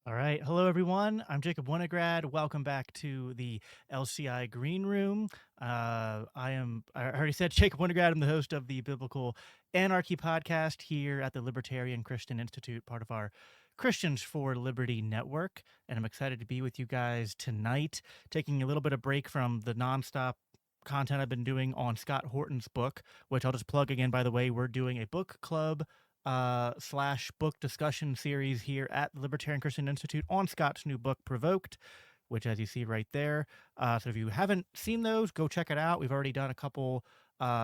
All right. Hello, everyone. I'm Jacob Winograd. Welcome back to the LCI Green Room. I already said Jacob Winograd. I'm the host of the Biblical Anarchy Podcast here at the Libertarian Christian Institute, part of our Christians for Liberty network. And I'm excited to be with you guys tonight, taking a little bit of break from the nonstop content I've been doing on Scott Horton's book, which I'll just plug again, by the way. We're doing a book club / book discussion series here at the Libertarian Christian Institute on Scott's new book, Provoked, which, as you see right there. So if you haven't seen those, go check it out. We've already done a couple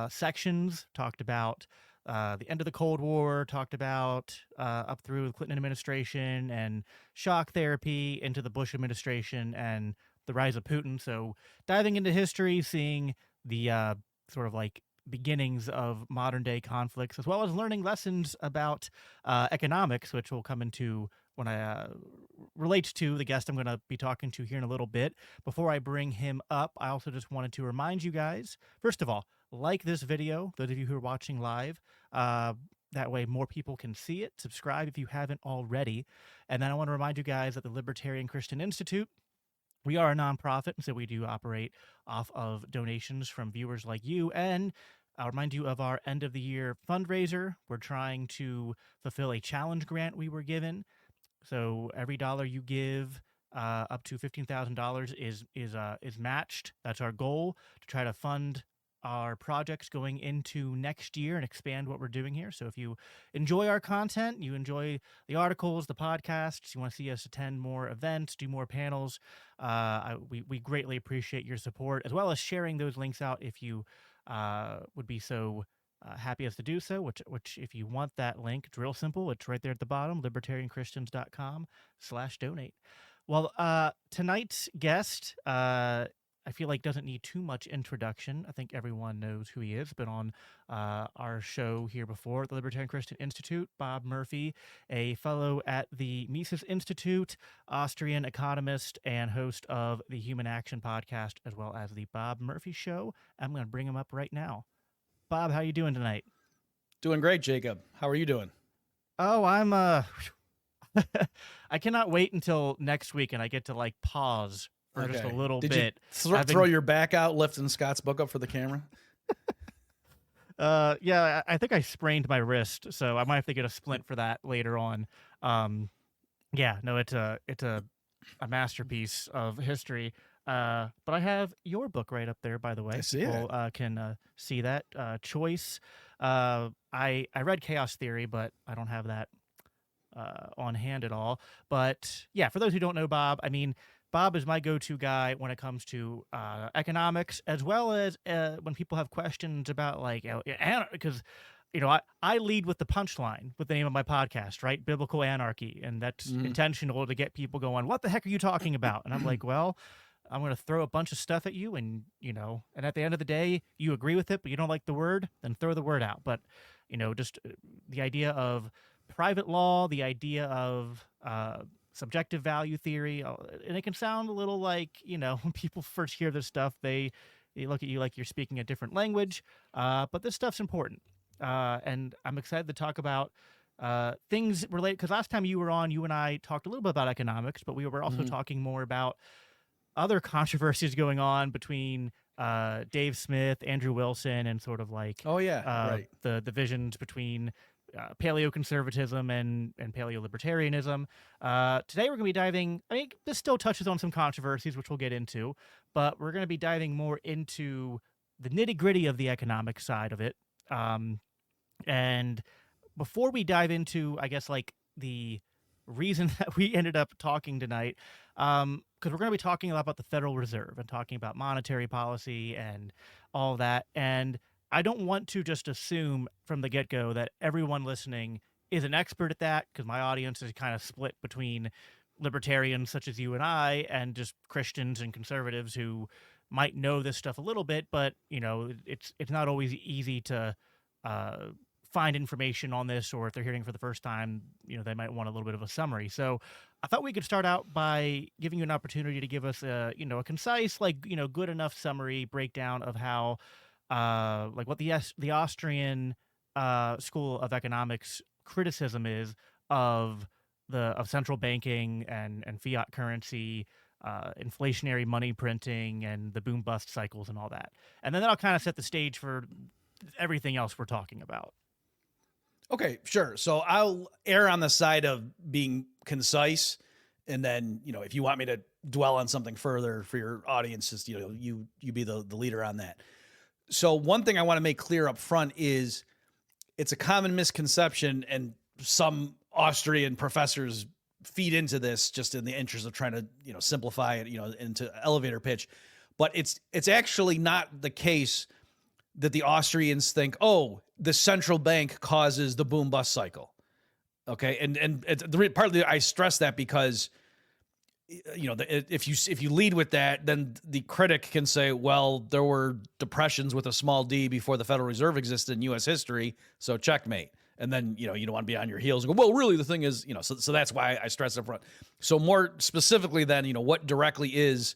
sections, talked about the end of the Cold War, talked about up through the Clinton administration and shock therapy into the Bush administration and the rise of Putin. So diving into history, seeing the sort of like beginnings of modern day conflicts, as well as learning lessons about economics, which will come into when I relates to the guest I'm going to be talking to here in a little bit. Before I bring him up, I also just wanted to remind you guys, first of all, like this video, those of you who are watching live. That way more people can see it. Subscribe if you haven't already. And then I want to remind you guys that the Libertarian Christian Institute, we are a nonprofit, and so we do operate off of donations from viewers like you. And I'll remind you of our end of the year fundraiser. We're trying to fulfill a challenge grant we were given. So every dollar you give, up to $15,000 is matched. That's our goal, to try to fund our projects going into next year and expand what we're doing here. So if you enjoy our content, you enjoy the articles, the podcasts, you want to see us attend more events, do more panels, we greatly appreciate your support, as well as sharing those links out if you would be so happy as to do so, which if you want that link, it's real simple. It's right there at the bottom, libertarianchristians.com/donate. Well, tonight's guest, I feel like doesn't need too much introduction. I think everyone knows who he is. Been on our show here before at the Libertarian Christian Institute. Bob Murphy, a fellow at the Mises Institute, Austrian economist, and host of the Human Action Podcast, as well as the Bob Murphy Show. I'm going to bring him up right now. Bob, how you doing tonight? Doing great, Jacob. How are you doing? Oh, I'm I cannot wait until next week and I get to like pause for just a little bit. Did you throw your back out lifting Scott's book up for the camera? Yeah, I think I sprained my wrist, so I might have to get a splint for that later on. Yeah, no, it's a masterpiece of history. But I have your book right up there, by the way. I see People can see that. Choice. I read Chaos Theory, but I don't have that on hand at all. But yeah, for those who don't know Bob, I mean, Bob is my go-to guy when it comes to economics, as well as when people have questions about like, because I lead with the punchline with the name of my podcast, right? Biblical Anarchy, and that's intentional to get people going, what the heck are you talking about? And I'm like, well, I'm going to throw a bunch of stuff at you, and and at the end of the day, you agree with it, but you don't like the word, then throw the word out. But just the idea of private law, the idea of subjective value theory, and it can sound a little like, when people first hear this stuff, they look at you like you're speaking a different language, but this stuff's important. And I'm excited to talk about things related, because last time you were on, you and I talked a little bit about economics, but we were also talking more about other controversies going on between Dave Smith, Andrew Wilson, and sort of like right. the divisions between paleoconservatism and paleolibertarianism. Today we're going to be diving, I mean, this still touches on some controversies, which we'll get into, but we're going to be diving more into the nitty-gritty of the economic side of it. And before we dive into, I guess, like the reason that we ended up talking tonight, because we're going to be talking a lot about the Federal Reserve and talking about monetary policy and all that. And I don't want to just assume from the get-go that everyone listening is an expert at that, because my audience is kind of split between libertarians such as you and I and just Christians and conservatives who might know this stuff a little bit, but it's not always easy to find information on this, or if they're hearing for the first time, they might want a little bit of a summary. So I thought we could start out by giving you an opportunity to give us a concise, good enough summary breakdown of how what the Austrian School of Economics criticism is of central banking and fiat currency, inflationary money printing, and the boom bust cycles and all that. And then that'll kind of set the stage for everything else we're talking about. Okay, sure. So I'll err on the side of being concise, and then if you want me to dwell on something further for your audience, just you be the leader on that. So one thing I want to make clear up front is it's a common misconception, and some Austrian professors feed into this just in the interest of trying to simplify it into elevator pitch, but it's actually not the case that the Austrians think, oh, the central bank causes the boom bust cycle. Okay. And partly I stress that because, if you lead with that, then the critic can say, well, there were depressions with a small d before the Federal Reserve existed in U.S. history. So checkmate. And then, you don't want to be on your heels and go, well, really the thing is, so that's why I stress up front. So more specifically then, what directly is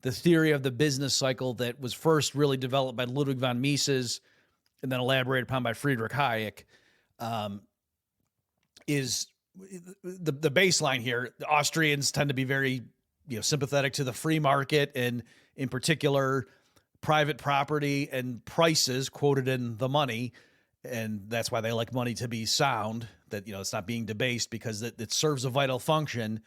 the theory of the business cycle that was first really developed by Ludwig von Mises and then elaborated upon by Friedrich Hayek, is the baseline here. The Austrians tend to be very, sympathetic to the free market, and in particular, private property and prices quoted in the money. And that's why they like money to be sound, that, it's not being debased because it serves a vital function.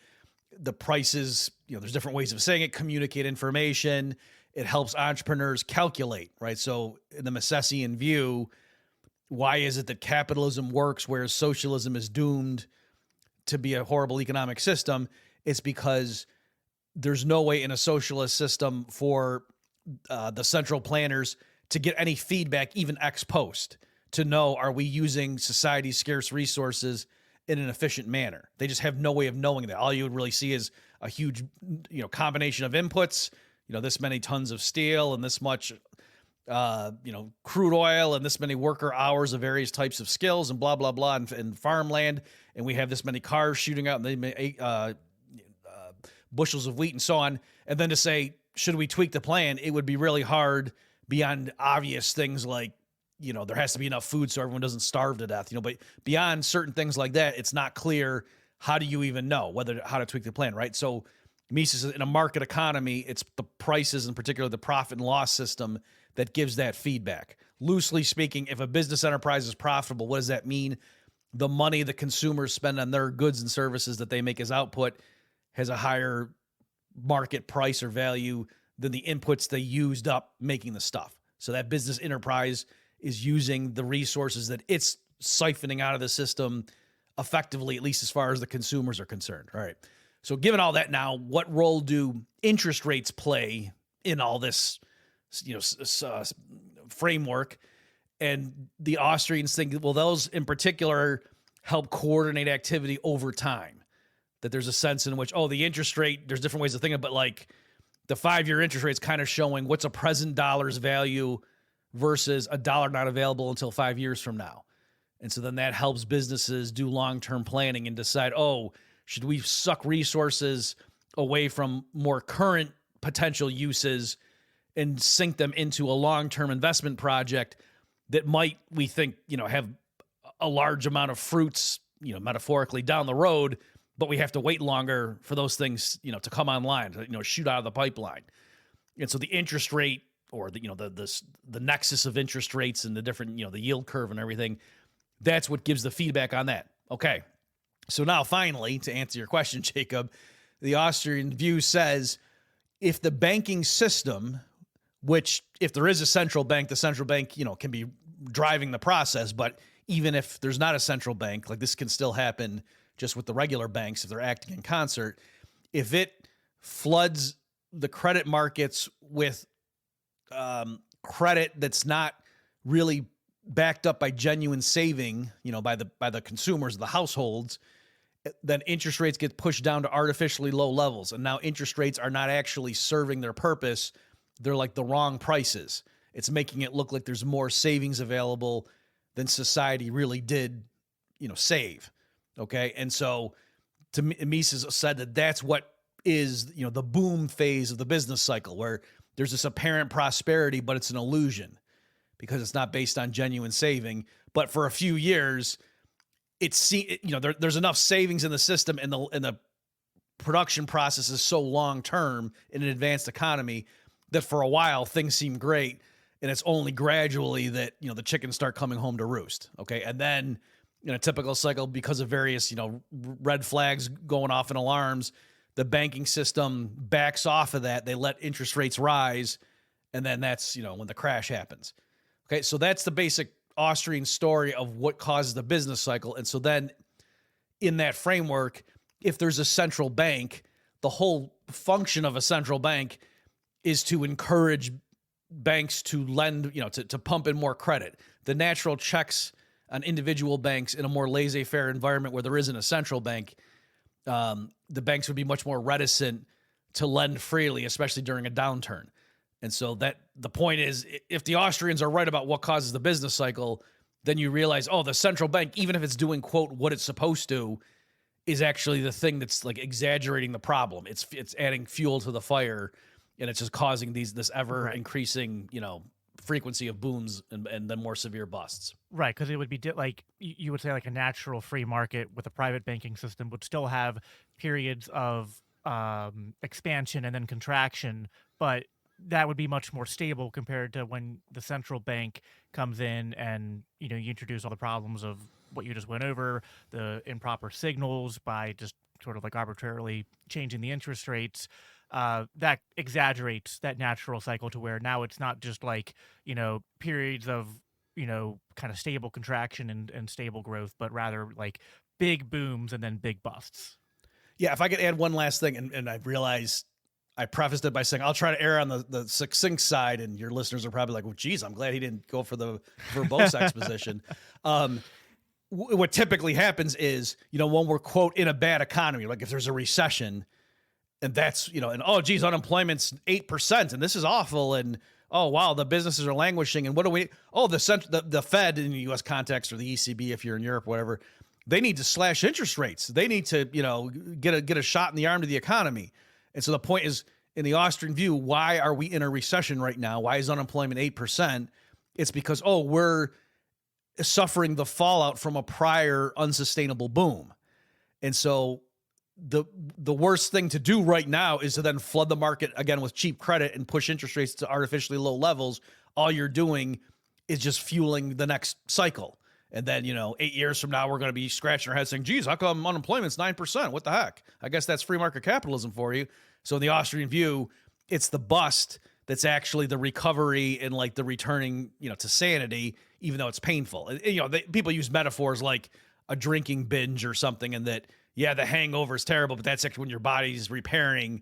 The prices, there's different ways of saying it, communicate information. It helps entrepreneurs calculate, right? So in the Misesian view, why is it that capitalism works whereas socialism is doomed to be a horrible economic system? It's because there's no way in a socialist system for the central planners to get any feedback, even ex post, to know, are we using society's scarce resources in an efficient manner? They just have no way of knowing that. All you would really see is a huge, combination of inputs, this many tons of steel and this much, crude oil and this many worker hours of various types of skills and blah, blah, blah, and farmland. And we have this many cars shooting out and they make bushels of wheat and so on. And then to say, should we tweak the plan? It would be really hard beyond obvious things like, there has to be enough food so everyone doesn't starve to death, but beyond certain things like that, it's not clear how do you even know how to tweak the plan, right? So Mises, in a market economy, it's the prices, in particular the profit and loss system, that gives that feedback. Loosely speaking, if a business enterprise is profitable, what does that mean? The money the consumers spend on their goods and services that they make as output has a higher market price or value than the inputs they used up making the stuff. So that business enterprise is using the resources that it's siphoning out of the system effectively, at least as far as the consumers are concerned. All right. So given all that now, what role do interest rates play in all this, framework? And the Austrians think, well, those in particular help coordinate activity over time. That there's a sense in which, the interest rate, there's different ways of thinking, but like the 5-year interest rate is kind of showing what's a present dollar's value versus a dollar not available until 5 years from now. And so then that helps businesses do long-term planning and decide, should we suck resources away from more current potential uses and sink them into a long-term investment project that might, we think, have a large amount of fruits, metaphorically down the road, but we have to wait longer for those things, to come online, to, shoot out of the pipeline. And so the interest rate, or the nexus of interest rates and the different, the yield curve and everything, that's what gives the feedback on that. Okay. So now finally, to answer your question, Jacob, the Austrian view says if the banking system, which if there is a central bank, the central bank, can be driving the process, but even if there's not a central bank, like this can still happen just with the regular banks if they're acting in concert. If it floods the credit markets with credit that's not really backed up by genuine saving, by the consumers, the households, then interest rates get pushed down to artificially low levels. And now interest rates are not actually serving their purpose. They're like the wrong prices. It's making it look like there's more savings available than society really did, save. Okay. And so to me, Mises said that that's what is, the boom phase of the business cycle, where there's this apparent prosperity, but it's an illusion because it's not based on genuine saving. But for a few years, there's enough savings in the system, and the production process is so long term in an advanced economy that for a while things seem great, and it's only gradually that the chickens start coming home to roost. Okay, and then in a typical cycle, because of various red flags going off and alarms, the banking system backs off of that. They let interest rates rise, and then that's when the crash happens. Okay, so that's the basic Austrian story of what causes the business cycle. And so then in that framework, if there's a central bank, the whole function of a central bank is to encourage banks to lend, to pump in more credit. The natural checks on individual banks in a more laissez-faire environment where there isn't a central bank, the banks would be much more reticent to lend freely, especially during a downturn. And so that the point is, if the Austrians are right about what causes the business cycle, then you realize, the central bank, even if it's doing, quote, what it's supposed to, is actually the thing that's like exaggerating the problem. It's adding fuel to the fire, and it's just causing this ever increasing, frequency of booms and then more severe busts. Right, because it would be like you would say, like a natural free market with a private banking system would still have periods of expansion and then contraction, but that would be much more stable compared to when the central bank comes in and you introduce all the problems of what you just went over, the improper signals by just sort of like arbitrarily changing the interest rates. That exaggerates that natural cycle to where now it's not just like periods of kind of stable contraction and stable growth, but rather like big booms and then big busts. Yeah, if I could add one last thing, and I realize I prefaced it by saying I'll try to err on the succinct side, and your listeners are probably like, well, geez, I'm glad he didn't go for the verbose exposition. What typically happens is, when we're, quote, in a bad economy, like if there's a recession, and that's, and oh, geez, unemployment's 8%, and this is awful, and oh, wow, the businesses are languishing, and what do we, the Fed in the U.S. context, or the ECB if you're in Europe, whatever, they need to slash interest rates. They need to, get a shot in the arm to the economy. And so the point is, in the Austrian view, why are we in a recession right now? Why is unemployment 8%? It's because, we're suffering the fallout from a prior unsustainable boom. And so the worst thing to do right now is to then flood the market again with cheap credit and push interest rates to artificially low levels. All you're doing is just fueling the next cycle. And then, 8 years from now, we're going to be scratching our heads saying, geez, how come unemployment's 9%? What the heck? I guess that's free market capitalism for you. So in the Austrian view, it's the bust that's actually the recovery and like the returning, to sanity, even though it's painful. And, people use metaphors like a drinking binge or something, and that, the hangover is terrible, but that's actually when your body's repairing.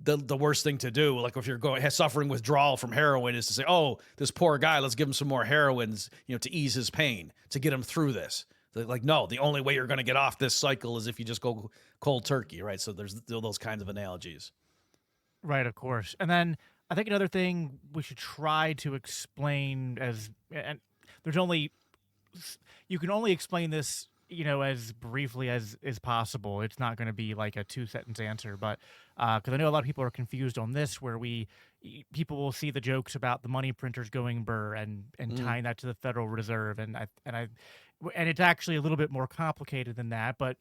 The worst thing to do, like if you're suffering withdrawal from heroin, is to say, oh, this poor guy, let's give him some more heroines, to ease his pain, to get him through this. Like, no, the only way you're going to get off this cycle is if you just go cold turkey, right? So there's those kinds of analogies. Right, of course. And then I think another thing we should try to explain and you can only explain this as briefly as is possible. It's not going to be like a 2-sentence answer, but because I know a lot of people are confused on this, where people will see the jokes about the money printers going burr and tying that to the Federal Reserve, and it's actually a little bit more complicated than that. But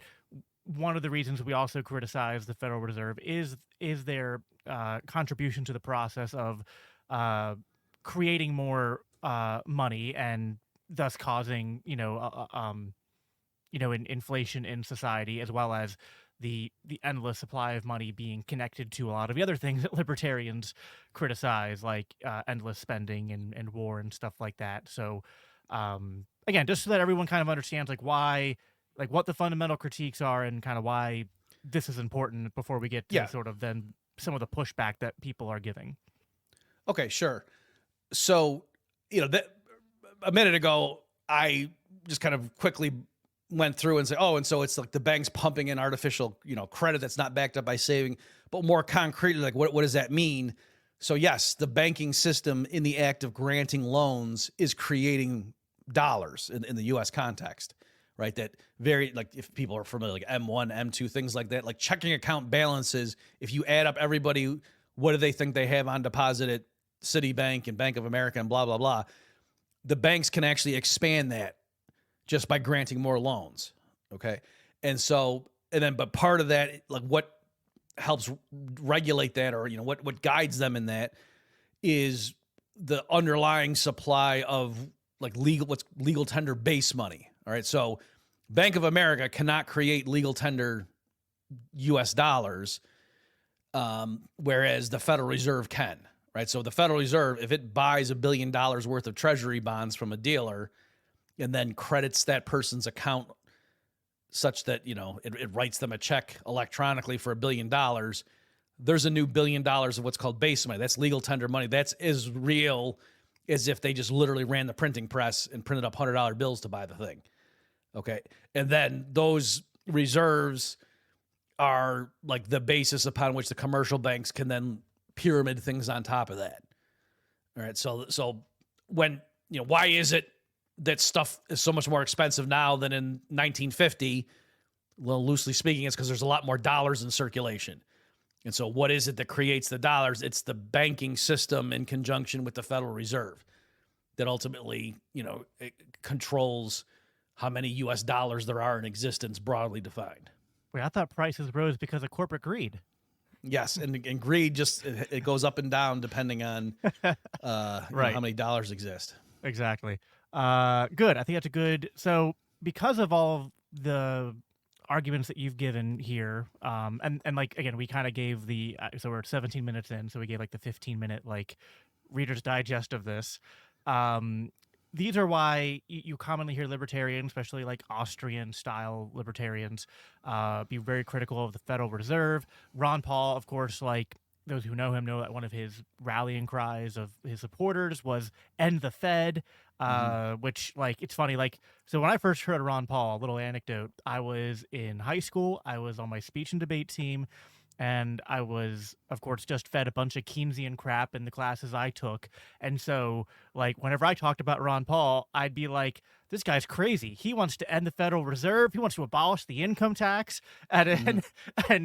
one of the reasons we also criticize the Federal Reserve is their contribution to the process of creating more money and thus causing inflation in society, as well as the endless supply of money being connected to a lot of the other things that libertarians criticize, like endless spending and war and stuff like that. So again, just so that everyone kind of understands like why like what the fundamental critiques are and kind of why this is important before we get to Yeah. sort of then some of the pushback that people are giving. Okay, sure. So, that a minute ago, I just kind of quickly went through and said, oh, and so it's like the banks pumping in artificial, credit that's not backed up by saving, but more concretely, like what does that mean? So yes, the banking system in the act of granting loans is creating dollars in the US context, right? That very, like if people are familiar, like M1, M2, things like that, like checking account balances, if you add up everybody, what do they think they have on deposit at Citibank and Bank of America and blah, blah, blah. The banks can actually expand that just by granting more loans. Okay. And so, but part of that, like what helps regulate that, or, what guides them in that is the underlying supply of like what's legal tender base money. All right. So Bank of America cannot create legal tender US dollars, whereas the Federal Reserve can, right? So the Federal Reserve, if it buys $1 billion worth of treasury bonds from a dealer and then credits that person's account such that, it writes them a check electronically for $1 billion, there's a new $1 billion of what's called base money. That's legal tender money. That's as real as if they just literally ran the printing press and printed up $100 bills to buy the thing. Okay. And then those reserves are like the basis upon which the commercial banks can then pyramid things on top of that. All right. So when, why is it that stuff is so much more expensive now than in 1950? Well, loosely speaking, it's because there's a lot more dollars in circulation. And so what is it that creates the dollars? It's the banking system in conjunction with the Federal Reserve that ultimately, it controls how many US dollars there are in existence, broadly defined. Wait, I thought prices rose because of corporate greed. Yes, and greed just it goes up and down depending on right. How many dollars exist. Exactly. Good. I think that's a good. So because of all the arguments that you've given here, and like again, we kind of gave the so we're 17 minutes in, so we gave like the 15-minute like Reader's Digest of this. These are why you commonly hear libertarians, especially like Austrian style libertarians, be very critical of the Federal Reserve. Ron Paul, of course, like those who know him know that one of his rallying cries of his supporters was "End the Fed," which like it's funny. Like so, when I first heard of Ron Paul, a little anecdote: I was in high school. I was on my speech and debate team. And I was, of course, just fed a bunch of Keynesian crap in the classes I took. And so, like, whenever I talked about Ron Paul, I'd be like, this guy's crazy. He wants to end the Federal Reserve. He wants to abolish the income tax. And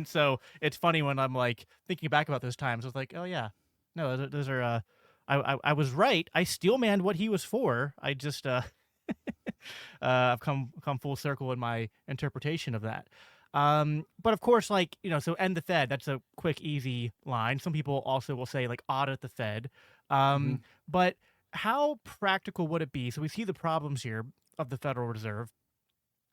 so it's funny when I'm, like, thinking back about those times. I was like, oh, yeah. No, those are, I was right. I steel manned what he was for. I just, I've come full circle in my interpretation of that. But of course, like, so end the Fed, that's a quick, easy line. Some people also will say like audit the Fed. But how practical would it be? So we see the problems here of the Federal Reserve.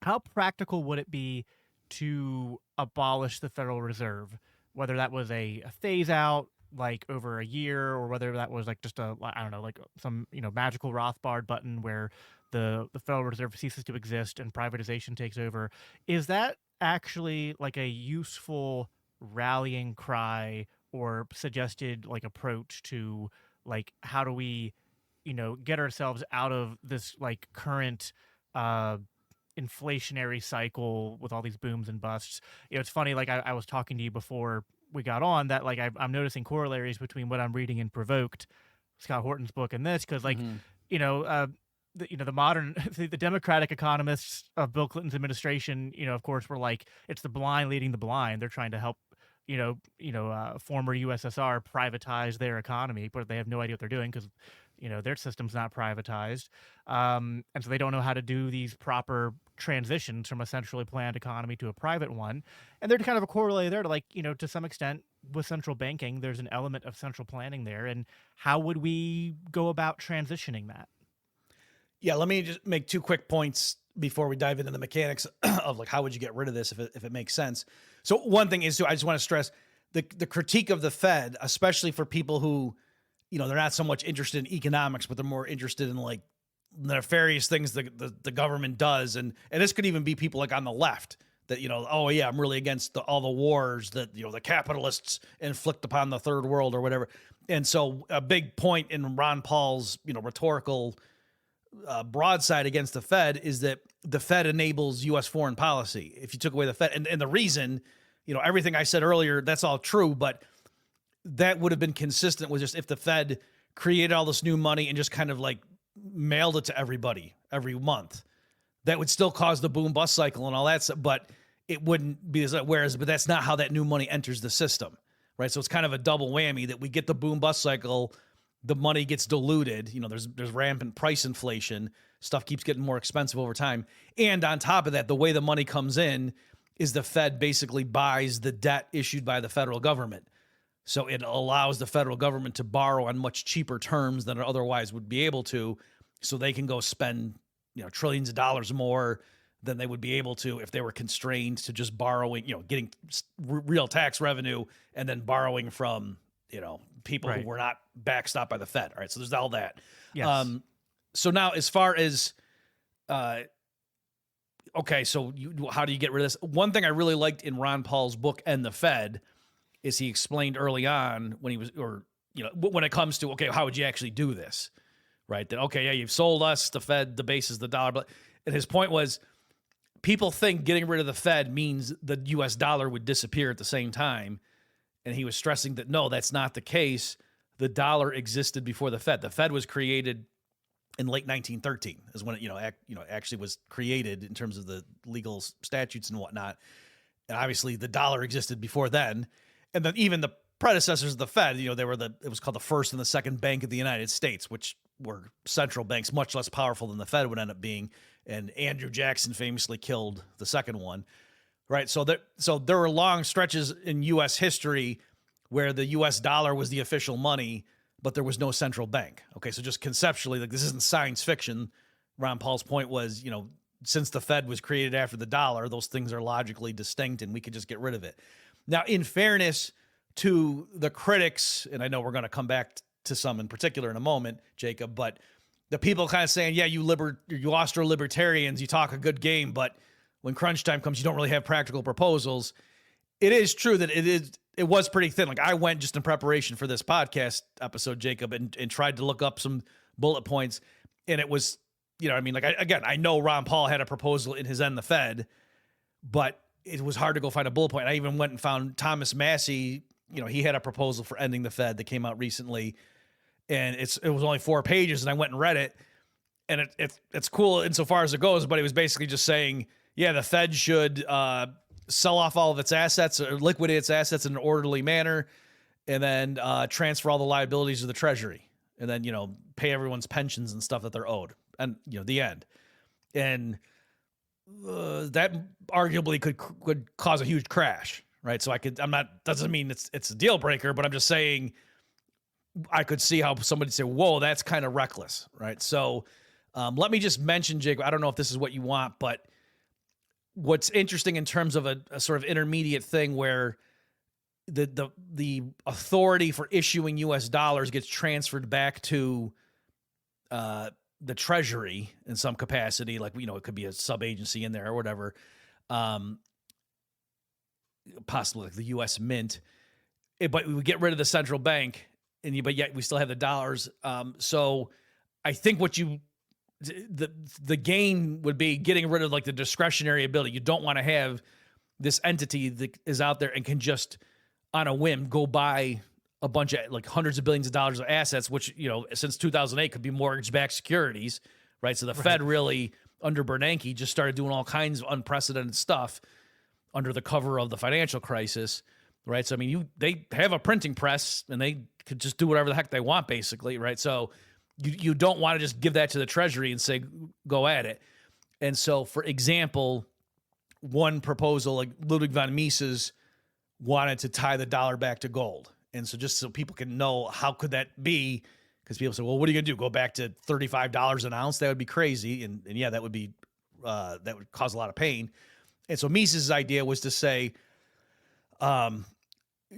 How practical would it be to abolish the Federal Reserve? Whether that was a phase out, like over a year, or whether that was like just I don't know, like some, magical Rothbard button where the Federal Reserve ceases to exist and privatization takes over. Is that actually like a useful rallying cry or suggested like approach to like how do we get ourselves out of this like current inflationary cycle with all these booms and busts? It's funny, like I was talking to you before we got on that like I'm noticing corollaries between what I'm reading in Provoked, Scott Horton's book, and this, because like the modern the Democratic economists of Bill Clinton's administration, of course, were like, it's the blind leading the blind. They're trying to help, former USSR privatize their economy, but they have no idea what they're doing because, their system's not privatized. And so they don't know how to do these proper transitions from a centrally planned economy to a private one. And they're kind of a corollary there to like, to some extent with central banking, there's an element of central planning there. And how would we go about transitioning that? Yeah, let me just make two quick points before we dive into the mechanics of like how would you get rid of this if it makes sense. So one thing is, I just want to stress the critique of the Fed, especially for people who, they're not so much interested in economics, but they're more interested in like nefarious things the government does. And this could even be people like on the left that, oh yeah, I'm really against all the wars that, the capitalists inflict upon the third world or whatever. And so a big point in Ron Paul's, rhetorical broadside against the Fed is that the Fed enables U.S. foreign policy. If you took away the Fed, and the reason, everything I said earlier, that's all true, but that would have been consistent with just if the Fed created all this new money and just kind of like mailed it to everybody every month, that would still cause the boom bust cycle and all that stuff, but it wouldn't be as, but that's not how that new money enters the system, right? So it's kind of a double whammy that we get the boom bust cycle, the money gets diluted, there's rampant price inflation, stuff keeps getting more expensive over time. And on top of that, the way the money comes in is the Fed basically buys the debt issued by the federal government. So it allows the federal government to borrow on much cheaper terms than it otherwise would be able to, so they can go spend, trillions of dollars more than they would be able to if they were constrained to just borrowing, getting real tax revenue and then borrowing from, people Right. who were not backstopped by the Fed. All right. So there's all that. Yes. So now as far as, okay, so how do you get rid of this? One thing I really liked in Ron Paul's book, And the Fed, is he explained early on when he was, when it comes to, okay, how would you actually do this? Right. That, okay, yeah, you've sold us the Fed, the base is the dollar. And his point was, people think getting rid of the Fed means the US dollar would disappear at the same time. And he was stressing that, no, that's not the case. The dollar existed before the Fed. The Fed was created in late 1913 is when it, actually was created in terms of the legal statutes and whatnot. And obviously the dollar existed before then. And then even the predecessors of the Fed, it was called the first and the second bank of the United States, which were central banks, much less powerful than the Fed would end up being. And Andrew Jackson famously killed the second one. Right. So there were long stretches in U.S. history where the U.S. dollar was the official money, but there was no central bank. Okay. So just conceptually, like, this isn't science fiction. Ron Paul's point was, since the Fed was created after the dollar, those things are logically distinct and we could just get rid of it. Now, in fairness to the critics, and I know we're going to come back to some in particular in a moment, Jacob, but the people kind of saying, yeah, you Austro-libertarians, you talk a good game, but when crunch time comes, you don't really have practical proposals. It is true that it was pretty thin. Like, I went just in preparation for this podcast episode, Jacob, and tried to look up some bullet points, and it was, I know Ron Paul had a proposal in his End the Fed, but it was hard to go find a bullet point. I even went and found Thomas Massey. He had a proposal for ending the Fed that came out recently, and it was only 4 pages, and I went and read it, and it's cool insofar as it goes, but it was basically just saying, yeah, the Fed should sell off all of its assets or liquidate its assets in an orderly manner, and then transfer all the liabilities to the Treasury, and then, pay everyone's pensions and stuff that they're owed, and, the end. And that arguably could cause a huge crash, right? So doesn't mean it's a deal breaker, but I'm just saying I could see how somebody say, whoa, that's kind of reckless, right? So let me just mention, Jacob, I don't know if this is what you want, but what's interesting in terms of a sort of intermediate thing where the authority for issuing US dollars gets transferred back to the Treasury in some capacity, like, it could be a sub-agency in there or whatever, possibly like the U.S. Mint, but we get rid of the central bank, but yet we still have the dollars. So I think the gain would be getting rid of like the discretionary ability. You don't want to have this entity that is out there and can just on a whim go buy a bunch of like hundreds of billions of dollars of assets, which, since 2008 could be mortgage-backed securities, right? So the Fed really, under Bernanke, just started doing all kinds of unprecedented stuff under the cover of the financial crisis, right? So, they have a printing press and they could just do whatever the heck they want, basically, right? So you don't want to just give that to the Treasury and say, go at it. And so, for example, one proposal, like Ludwig von Mises wanted to tie the dollar back to gold. And so just so people can know, how could that be? Because people say, well, what are you going to do? Go back to $35 an ounce? That would be crazy. And yeah, that would cause a lot of pain. And so Mises' idea was to say,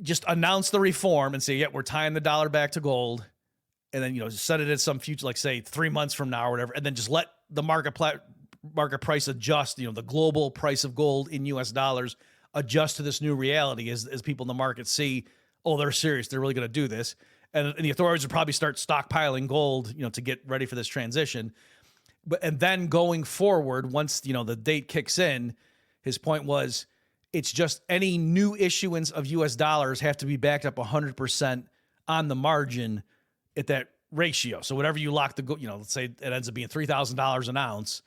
just announce the reform and say, yeah, we're tying the dollar back to gold. and then, set it at some future, like say 3 months from now or whatever, and then just let the market price adjust, the global price of gold in US dollars adjust to this new reality as people in the market see, oh, they're serious, they're really going to do this. And the authorities would probably start stockpiling gold, to get ready for this transition. And then going forward, once, the date kicks in, his point was it's just any new issuance of US dollars have to be backed up 100% on the margin at that ratio. So whatever you lock let's say it ends up being $3,000 an ounce.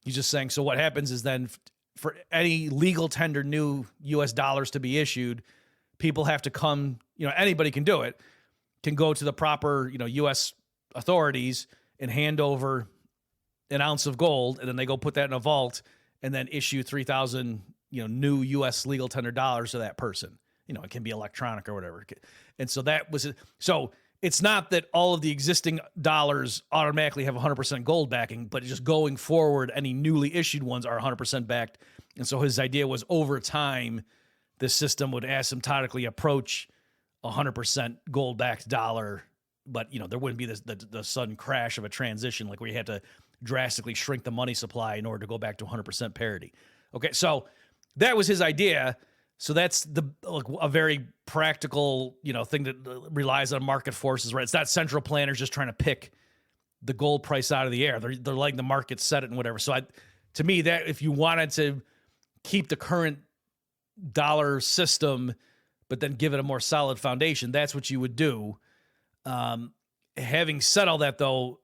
He's just saying, so what happens is then for any legal tender new US dollars to be issued, people have to come, anybody can do it, can go to the proper, US authorities and hand over an ounce of gold, and then they go put that in a vault and then issue 3,000, new US legal tender dollars to that person. It can be electronic or whatever. And so that was it. So it's not that all of the existing dollars automatically have 100% gold backing, but just going forward, any newly issued ones are 100% backed. And so his idea was over time, this system would asymptotically approach 100% gold backed dollar, but there wouldn't be the sudden crash of a transition like where you had to drastically shrink the money supply in order to go back to 100% parity. Okay, so that was his idea. So that's a very practical, thing that relies on market forces, right? It's not central planners just trying to pick the gold price out of the air. They're letting the market set it and whatever. So to me, that if you wanted to keep the current dollar system, but then give it a more solid foundation, that's what you would do. Having said all that, though,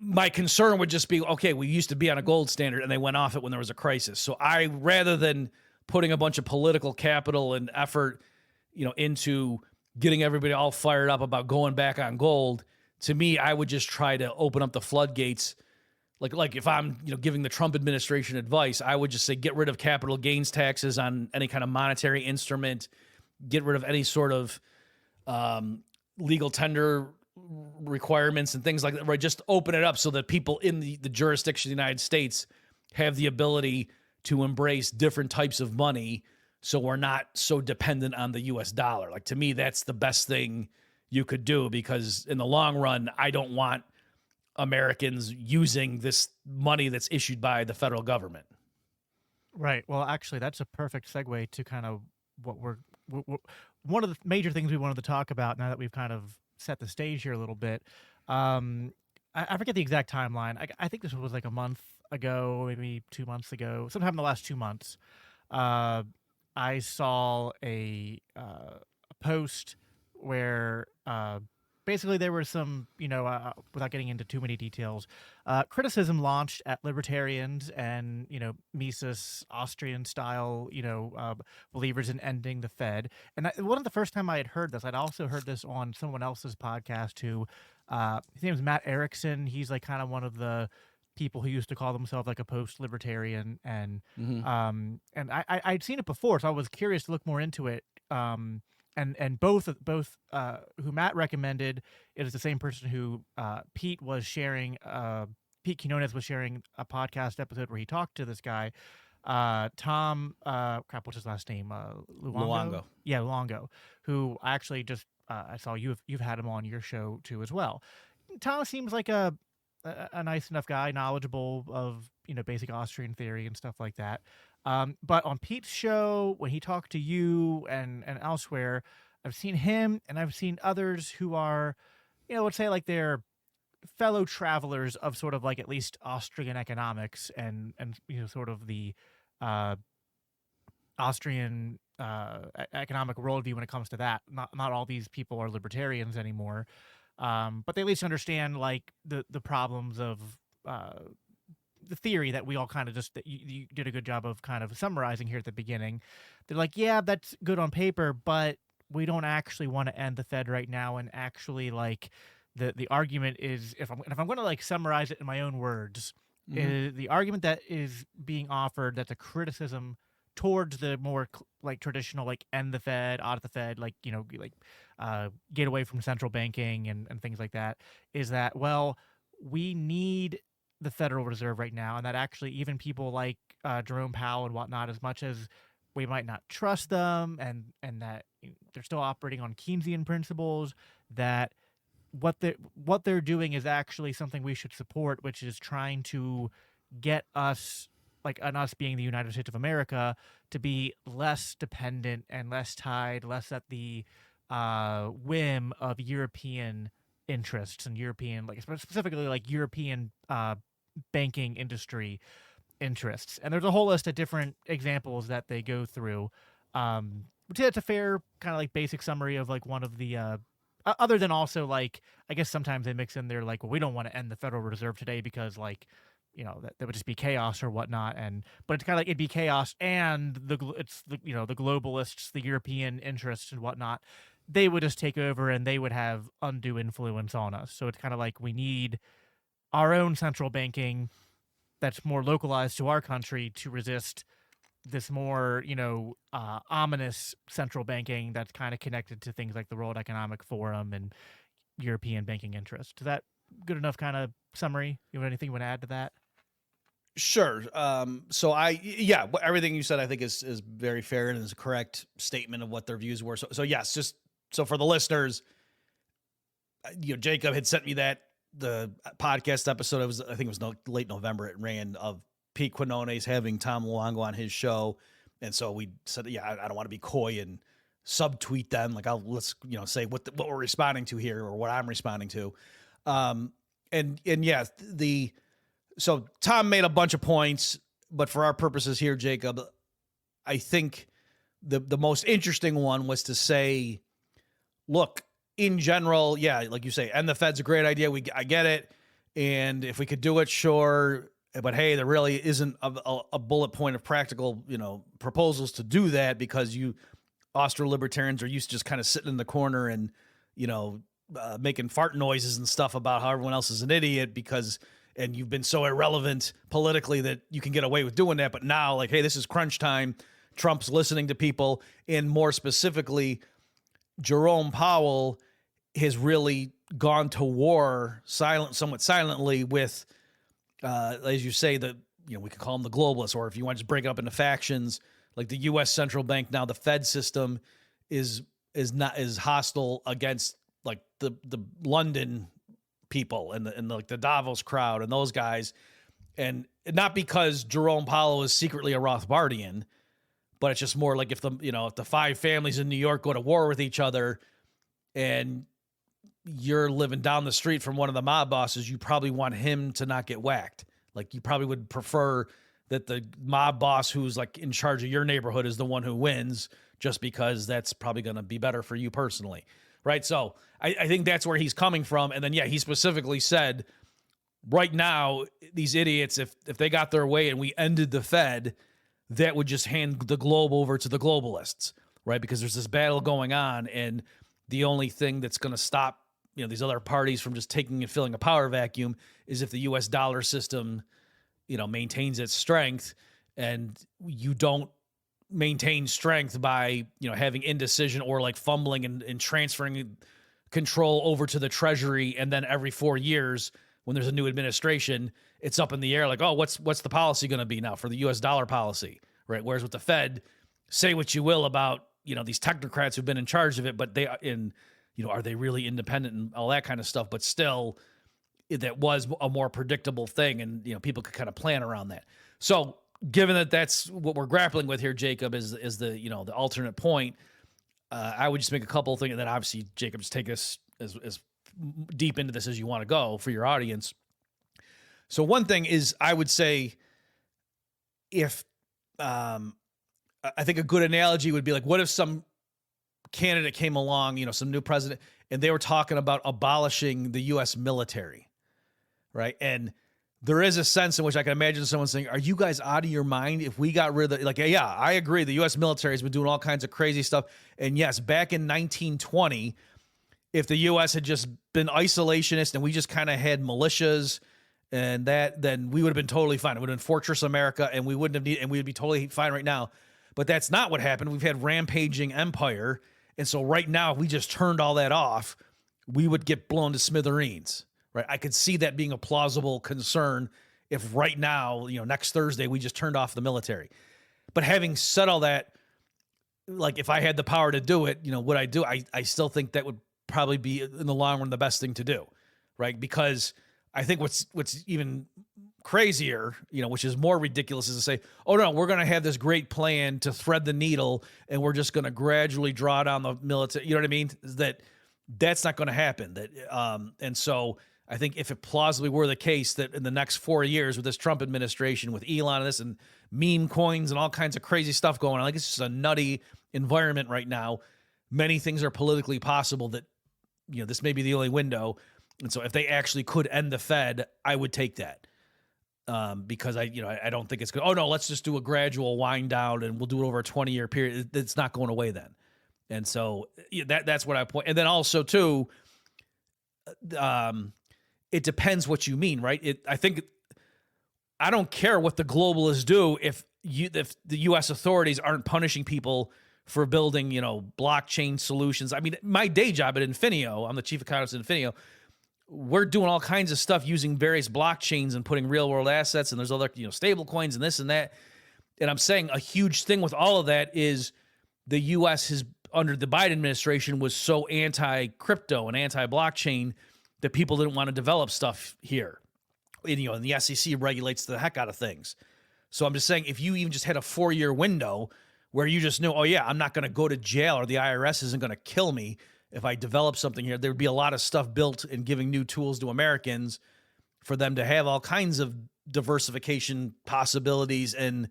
my concern would just be, okay, we used to be on a gold standard and they went off it when there was a crisis. So rather than putting a bunch of political capital and effort, into getting everybody all fired up about going back on gold, to me, I would just try to open up the floodgates. Like if I'm, giving the Trump administration advice, I would just say, get rid of capital gains taxes on any kind of monetary instrument, get rid of any sort of legal tender requirements and things like that, right? Just open it up so that people in the jurisdiction of the United States have the ability to embrace different types of money, so we're not so dependent on the US dollar. Like, to me, that's the best thing you could do, because in the long run, I don't want Americans using this money that's issued by the federal government. Right. Well, actually, that's a perfect segue to kind of what we're one of the major things we wanted to talk about now that we've kind of set the stage here a little bit. I forget the exact timeline. I think this was like a month ago, maybe 2 months ago, sometime in the last 2 months. I saw a post where basically there were some, without getting into too many details, criticism launched at libertarians and, Mises, Austrian style, believers in ending the Fed. And one of the first time I had heard this, I'd also heard this on someone else's podcast who, his name is Matt Erickson. He's like kind of one of the people who used to call themselves like a post-libertarian. And, and I'd seen it before, so I was curious to look more into it. And both who Matt recommended, it is the same person who Pete was sharing. Pete Quinones was sharing a podcast episode where he talked to this guy, Tom. What's his last name? Luongo. Yeah, Luongo. Who I actually just I saw you've had him on your show too as well. Tom seems like a nice enough guy, knowledgeable of basic Austrian theory and stuff like that. But on Pete's show, when he talked to you and elsewhere, I've seen him and I've seen others who are, let's say like they're fellow travelers of sort of like at least Austrian economics and sort of the Austrian economic worldview when it comes to that. Not all these people are libertarians anymore, but they at least understand like the problems of the theory that we all kind of just that you did a good job of kind of summarizing here at the beginning. They're like, yeah, that's good on paper, but we don't actually want to end the Fed right now. And actually, like the argument is, if I'm going to like summarize it in my own words, is the argument that is being offered that's a criticism towards the more like traditional like end the Fed, audit the Fed, like get away from central banking and things like that, is that, well, we need the Federal Reserve right now, and that actually even people like Jerome Powell and whatnot, as much as we might not trust them, and that they're still operating on Keynesian principles, that what they're doing is actually something we should support, which is trying to get us, like, and us being the United States of America, to be less dependent and less tied, less at the whim of European interests and European, like specifically like European banking industry interests. And there's a whole list of different examples that they go through. Which it's a fair kind of like basic summary of like one of the other than also, like, I guess sometimes they mix in there like, well, we don't want to end the Federal Reserve today because, like, that would just be chaos or whatnot. But it's kind of like it'd be chaos, and the globalists, the European interests and whatnot, they would just take over and they would have undue influence on us. So it's kind of like we need our own central banking that's more localized to our country to resist this more, ominous central banking that's kind of connected to things like the World Economic Forum and European banking interests. Is that good enough kind of summary? You have anything you want to add to that? Sure. Everything you said I think is very fair and is a correct statement of what their views were. So yes, just so for the listeners, Jacob had sent me the podcast episode. I think it was late November. It ran of Pete Quinones having Tom Luongo on his show. And so we said, I don't want to be coy and subtweet them. Like, let's say what we're responding to here, or what I'm responding to. So Tom made a bunch of points, but for our purposes here, Jacob, I think the most interesting one was to say, look, in general, like you say, and the Fed's a great idea. I get it. And if we could do it, sure. But hey, there really isn't a bullet point of practical, proposals to do that, because you Austrian libertarians are used to just kind of sitting in the corner and, making fart noises and stuff about how everyone else is an idiot and you've been so irrelevant politically that you can get away with doing that. But now, like, hey, this is crunch time. Trump's listening to people. And more specifically, Jerome Powell has really gone to war somewhat silently with, as you say, we could call them the globalists, or if you want to just break it up into factions, like the U.S. central bank. Now the Fed system is hostile against like the London people and the Davos crowd and those guys, and not because Jerome Powell is secretly a Rothbardian, but it's just more like if the five families in New York go to war with each other, and you're living down the street from one of the mob bosses, you probably want him to not get whacked. Like, you probably would prefer that the mob boss who's like in charge of your neighborhood is the one who wins, just because that's probably going to be better for you personally. Right. So I think that's where he's coming from. And then, he specifically said, right now, these idiots, if they got their way and we ended the Fed, that would just hand the globe over to the globalists. Right. Because there's this battle going on, and the only thing that's going to stop these other parties from just taking and filling a power vacuum is if the U.S. dollar system, maintains its strength. And you don't maintain strength by, having indecision or like fumbling and transferring control over to the Treasury. And then every 4 years, when there's a new administration, it's up in the air. Like, oh, what's the policy going to be now for the U.S. dollar policy? Right. Whereas with the Fed, say what you will about, these technocrats who've been in charge of it, but they are they really independent and all that kind of stuff? But still, that was a more predictable thing, and people could kind of plan around that. So, given that that's what we're grappling with here, Jacob, is the the alternate point. I would just make a couple of things, and then obviously, Jacob, just take us as deep into this as you want to go for your audience. So, one thing is, I would say, if I think a good analogy would be like, what if some candidate came along, some new president, and they were talking about abolishing the U.S. military, right? And there is a sense in which I can imagine someone saying, are you guys out of your mind? If we got rid of I agree. The U.S. military has been doing all kinds of crazy stuff. And yes, back in 1920, if the U.S. had just been isolationist and we just kind of had militias and then we would have been totally fine. It would have been Fortress America, and we wouldn't have needed, and we would be totally fine right now. But that's not what happened. We've had rampaging empire. And so right now, if we just turned all that off, we would get blown to smithereens, right? I could see that being a plausible concern if right now, next Thursday, we just turned off the military. But having said all that, like if I had the power to do it, would I do? I still think that would probably be in the long run the best thing to do, right? Because I think what's even crazier, which is more ridiculous, is to say, oh no, we're going to have this great plan to thread the needle, and we're just going to gradually draw down the military. You know what I mean? That's not going to happen. And so I think if it plausibly were the case that in the next 4 years with this Trump administration, with Elon and this and meme coins and all kinds of crazy stuff going on, like it's just a nutty environment right now. Many things are politically possible that, this may be the only window. And so if they actually could end the Fed, I would take that. Because I don't think it's good. Oh no, let's just do a gradual wind down and we'll do it over a 20-year period. It's not going away then. And so that's what I point. And then also too, it depends what you mean, right? I don't care what the globalists do if the U.S. authorities aren't punishing people for building, blockchain solutions. I mean, my day job at Infinio, I'm the chief economist at Infinio. We're doing all kinds of stuff using various blockchains and putting real world assets, and there's other, stable coins and this and that. And I'm saying a huge thing with all of that is the U.S. has, under the Biden administration, was so anti-crypto and anti-blockchain that people didn't want to develop stuff here. And the SEC regulates the heck out of things. So I'm just saying, if you even just had a 4-year window where you just knew, oh yeah, I'm not going to go to jail, or the IRS isn't going to kill me if I develop something here, there would be a lot of stuff built and giving new tools to Americans for them to have all kinds of diversification possibilities, and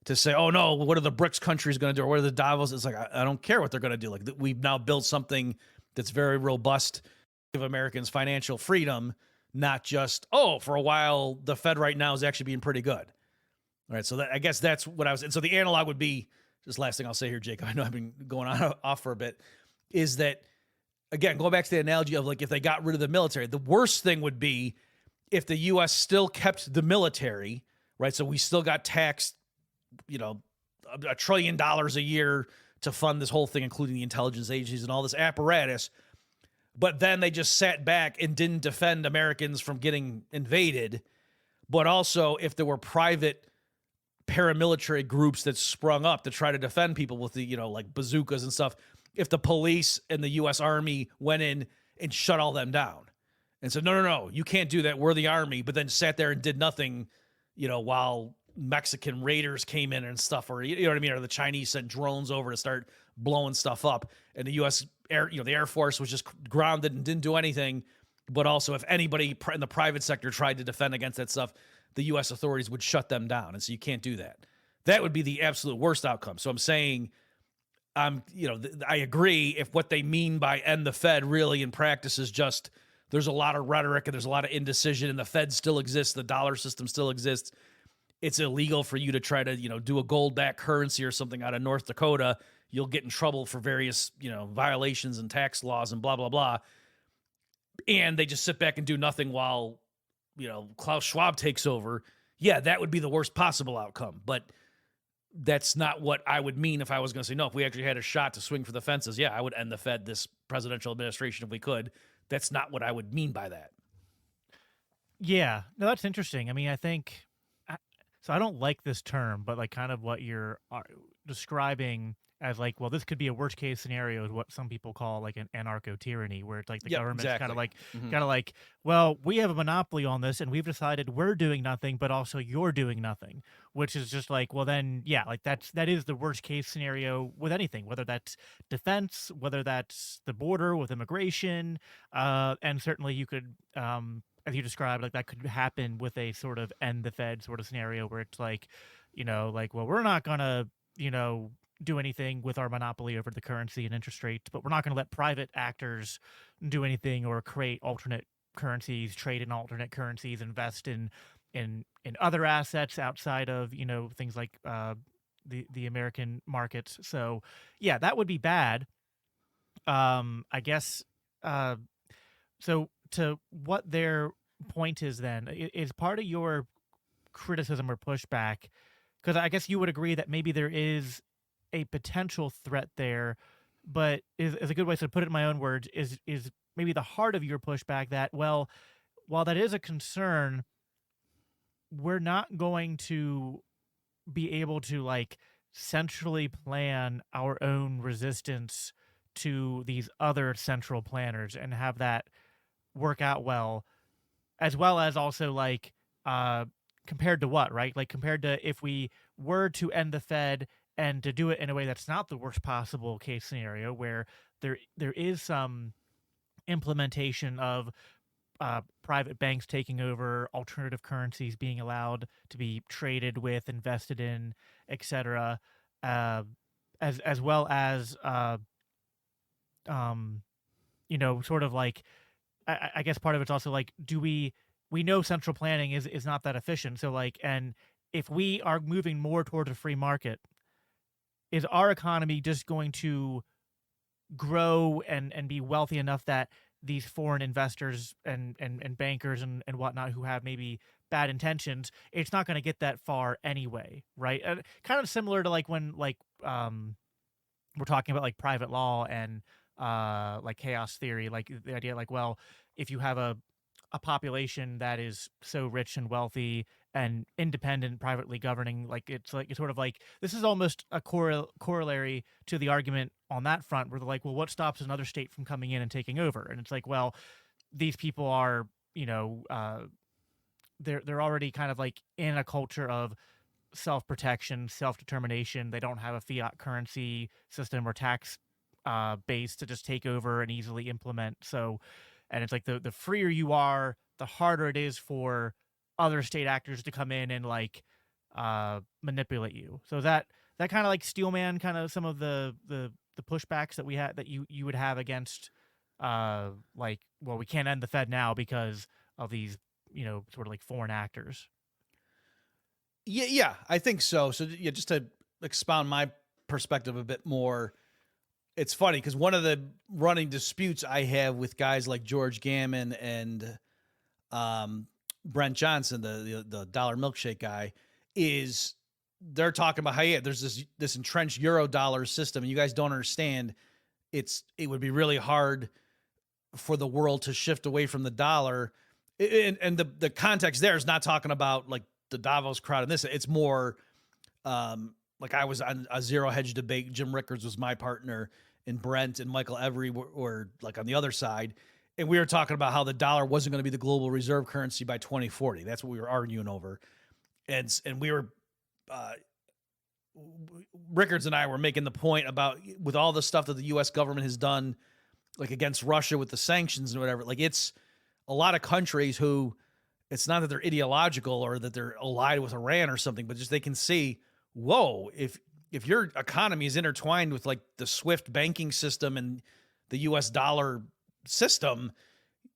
to say, oh no, what are the BRICS countries going to do? Or what are the Davos? It's like, I don't care what they're going to do. Like, we've now built something that's very robust, give Americans financial freedom, not just, oh, for a while, the Fed right now is actually being pretty good. All right. So I guess that's what I was. And so the analog would be, just last thing I'll say here, Jacob, I know I've been going on off for a bit, is that, again, going back to the analogy of like if they got rid of the military, the worst thing would be if the U.S. still kept the military, right? So we still got taxed, $1 trillion a year to fund this whole thing, including the intelligence agencies and all this apparatus. But then they just sat back and didn't defend Americans from getting invaded. But also, if there were private paramilitary groups that sprung up to try to defend people with the, like bazookas and stuff, if the police and the U.S. Army went in and shut all them down and said, no, you can't do that, we're the Army, but then sat there and did nothing, while Mexican raiders came in and stuff, or, you know what I mean? Or the Chinese sent drones over to start blowing stuff up, and the U.S. the Air Force was just grounded and didn't do anything. But also, if anybody in the private sector tried to defend against that stuff, the U.S. authorities would shut them down. And so you can't do that. That would be the absolute worst outcome. So I'm saying, I agree if what they mean by end the Fed really in practice is just there's a lot of rhetoric and there's a lot of indecision, and the Fed still exists, the dollar system still exists. It's illegal for you to try to, do a gold-backed currency or something out of North Dakota. You'll get in trouble for various, violations and tax laws and blah, blah, blah. And they just sit back and do nothing while, Klaus Schwab takes over. Yeah, that would be the worst possible outcome. But that's not what I would mean if I was going to say, no, if we actually had a shot to swing for the fences, yeah, I would end the Fed this presidential administration if we could. That's not what I would mean by that. Yeah, no, that's interesting. I mean, I think, so I don't like this term, but like kind of what you're describing as like, well, this could be a worst case scenario is what some people call like an anarcho-tyranny, where it's like the government's kind of like, well, we have a monopoly on this and we've decided we're doing nothing, but also you're doing nothing, which is just like, well, then, yeah, like that is the worst case scenario with anything, whether that's defense, whether that's the border with immigration, and certainly you could, as you described, like that could happen with a sort of end the Fed sort of scenario where it's like, like, well, we're not gonna, do anything with our monopoly over the currency and interest rates, but we're not going to let private actors do anything or create alternate currencies, trade in alternate currencies, invest in other assets outside of, things like the American markets. So yeah, that would be bad. I guess, so to what their point is then, is part of your criticism or pushback, because I guess you would agree that maybe there is a potential threat there, but is a good way to put it in my own words, is maybe the heart of your pushback that, well, while that is a concern, we're not going to be able to like centrally plan our own resistance to these other central planners and have that work out well as also like compared to what, right? Like compared to if we were to end the Fed and to do it in a way that's not the worst possible case scenario, where there is some implementation of private banks taking over, alternative currencies being allowed to be traded with, invested in, etc., uh, as well as um, sort of like I guess part of it's also like, do we know central planning is not that efficient. So like, and if we are moving more towards a free market, is our economy just going to grow and be wealthy enough that these foreign investors and bankers and whatnot who have maybe bad intentions, it's not going to get that far anyway, right? Kind of similar to like when we're talking about like private law and like chaos theory, like the idea like, well, if you have a population that is so rich and wealthy and independent, privately governing, like it's sort of like this is almost a corollary to the argument on that front, where they're like, well, what stops another state from coming in and taking over? And it's like, well, these people are, they're already kind of like in a culture of self-protection, self-determination. They don't have a fiat currency system or tax base to just take over and easily implement. So, and it's like the freer you are, the harder it is for other state actors to come in and like manipulate you. So that kind of like steelman kind of some of the pushbacks that we had that you would have against like, well, we can't end the Fed now because of these, sort of like foreign actors. Yeah, I think so. So yeah, just to expound my perspective a bit more, it's funny because one of the running disputes I have with guys like George Gammon and Brent Johnson, the dollar milkshake guy, is they're talking about how there's this entrenched euro dollar system, and you guys don't understand. It would be really hard for the world to shift away from the dollar, and the context there is not talking about like the Davos crowd and this. It's more like I was on a zero hedge debate. Jim Rickards was my partner, and Brent and Michael Every were like on the other side. And we were talking about how the dollar wasn't going to be the global reserve currency by 2040. That's what we were arguing over. And we were, Rickards and I were making the point about with all the stuff that the U.S. government has done, like against Russia with the sanctions and whatever, like it's a lot of countries who, it's not that they're ideological or that they're allied with Iran or something, but just they can see, whoa, if your economy is intertwined with like the SWIFT banking system and the US dollar system,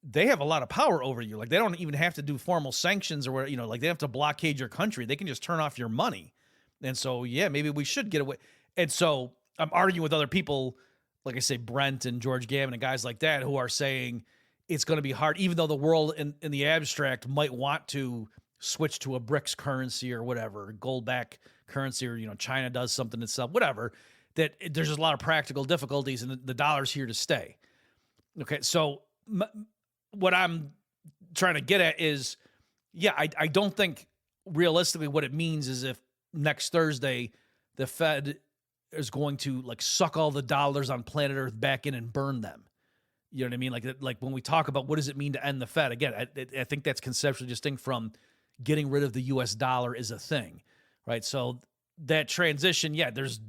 they have a lot of power over you. Like they don't even have to do formal sanctions or where, like they have to blockade your country. They can just turn off your money. And so, yeah, maybe we should get away. And so I'm arguing with other people, like I say, Brent and George Gammon and guys like that, who are saying it's going to be hard, even though the world in the abstract might want to switch to a BRICS currency or whatever, gold-backed currency, or, China does something itself, whatever, that there's just a lot of practical difficulties and the dollar's here to stay. Okay, so what I'm trying to get at is, yeah, I don't think realistically what it means is if next Thursday the Fed is going to like suck all the dollars on planet Earth back in and burn them. You know what I mean? Like when we talk about what does it mean to end the Fed, again, I think that's conceptually distinct from getting rid of the U.S. dollar is a thing, right? So that transition, yeah, there's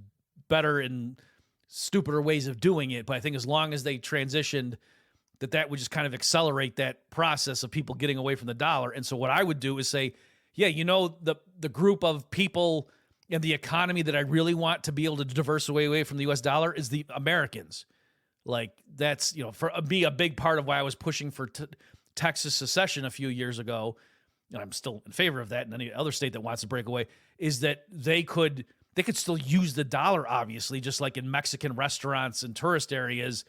better and stupider ways of doing it, but I think as long as they transitioned, that would just kind of accelerate that process of people getting away from the dollar. And so what I would do is say, yeah, the group of people in the economy that I really want to be able to diversify away from the U.S. dollar is the Americans. Like that's, for me, a big part of why I was pushing for Texas secession a few years ago, and I'm still in favor of that, and any other state that wants to break away, is that they could still use the dollar, obviously, just like in Mexican restaurants and tourist areas,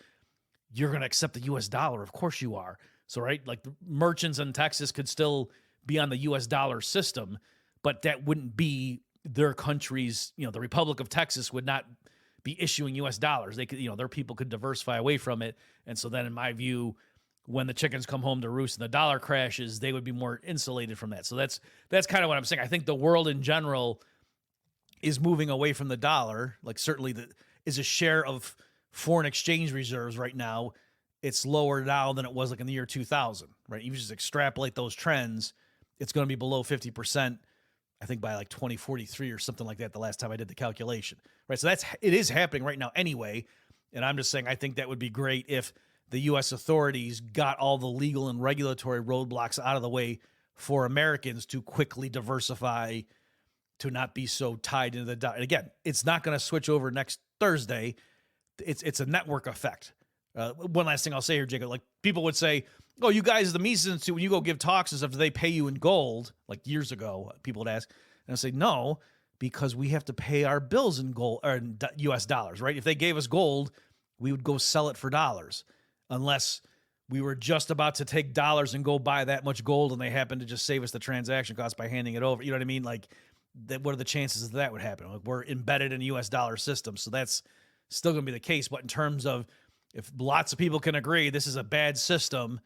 you're going to accept the U.S. dollar. Of course you are. So, right, like the merchants in Texas could still be on the U.S. dollar system, but that wouldn't be their country's, the Republic of Texas would not be issuing U.S. dollars. They could, their people could diversify away from it. And so then in my view, when the chickens come home to roost and the dollar crashes, they would be more insulated from that. So that's kind of what I'm saying. I think the world in general is moving away from the dollar. Like certainly is a share of foreign exchange reserves right now. It's lower now than it was like in the year 2000, right? You just extrapolate those trends, it's going to be below 50%, I think by like 2043 or something like that, the last time I did the calculation, right? So it is happening right now anyway. And I'm just saying, I think that would be great if the U.S. authorities got all the legal and regulatory roadblocks out of the way for Americans to quickly diversify, to not be so tied into the dollar. And again, it's not going to switch over next Thursday. It's a network effect. One last thing I'll say here, Jacob, like people would say, oh, you guys, the Mises Institute, when you go give talks and stuff, do they pay you in gold? Like years ago, people would ask. And I say, no, because we have to pay our bills in gold or in US dollars, right? If they gave us gold, we would go sell it for dollars, unless we were just about to take dollars and go buy that much gold and they happen to just save us the transaction cost by handing it over. You know what I mean? Like, what are the chances that would happen? Like, we're embedded in a US dollar system, so that's still going to be the case. But in terms of if lots of people can agree this is a bad system,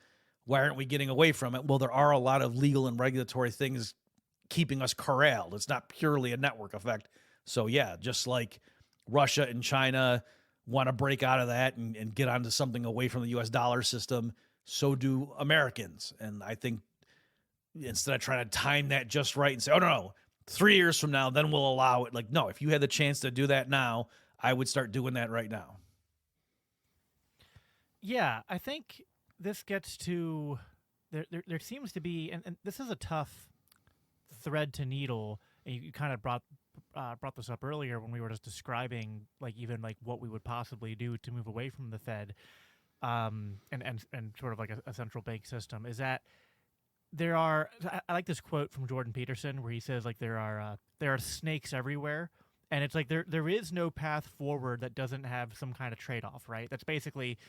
why aren't we getting away from it? Well, there are a lot of legal and regulatory things keeping us corralled. It's not purely a network effect. So yeah, just like Russia and China want to break out of that and get onto something away from the US dollar system, so do Americans. And I think instead of trying to time that just right and say, oh, no, 3 years from now, then we'll allow it. Like, no, if you had the chance to do that now, I would start doing that right now. Yeah, I think this gets to there seems to be, and this is a tough thread to needle. And you kind of brought this up earlier when we were just describing like even like what we would possibly do to move away from the Fed, and sort of like a central bank system. Is that I like this quote from Jordan Peterson where he says like there are snakes everywhere. And it's like there is no path forward that doesn't have some kind of trade-off, right? That's basically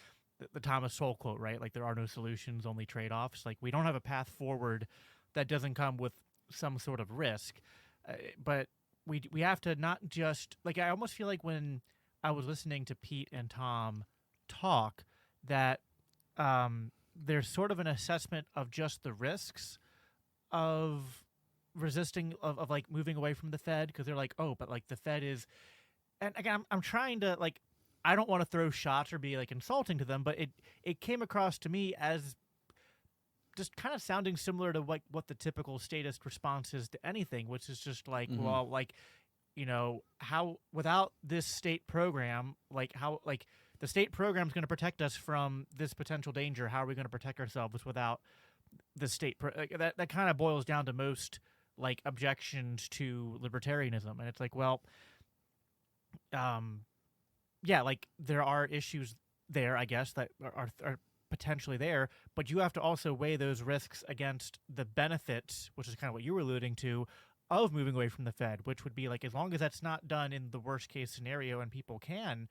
the Thomas Sowell quote, right? Like there are no solutions, only trade-offs. Like we don't have a path forward that doesn't come with some sort of risk. But we have to not just, like I almost feel like when I was listening to Pete and Tom talk that there's sort of an assessment of just the risks of resisting of like moving away from the Fed, because they're like, oh, but like the Fed is, and again, I'm trying to like, I don't want to throw shots or be like insulting to them, but it came across to me as just kind of sounding similar to like what the typical statist response is to anything, which is just like, well, like, you know, how without this state program, like how like the state program is going to protect us from this potential danger. How are we going to protect ourselves without the state? That kind of boils down to most like objections to libertarianism, and it's like, well, yeah, like there are issues there, I guess, that are potentially there, but you have to also weigh those risks against the benefits, which is kind of what you were alluding to, of moving away from the Fed, which would be like, as long as that's not done in the worst case scenario and people can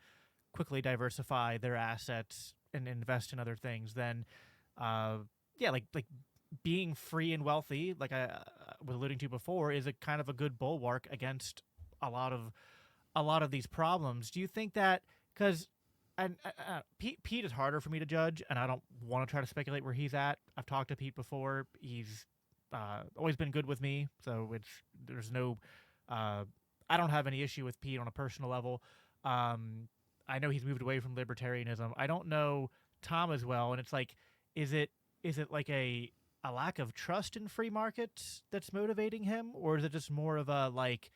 quickly diversify their assets and invest in other things, then yeah, like being free and wealthy, like I was alluding to before, is a kind of a good bulwark against a lot of these problems. Do you think that, because Pete is harder for me to judge, and I don't want to try to speculate where he's at. I've talked to Pete before. He's always been good with me, so there's no I don't have any issue with Pete on a personal level. I know he's moved away from libertarianism. I don't know Tom as well, and it's like, is it like a lack of trust in free markets that's motivating him, or is it just more of a like,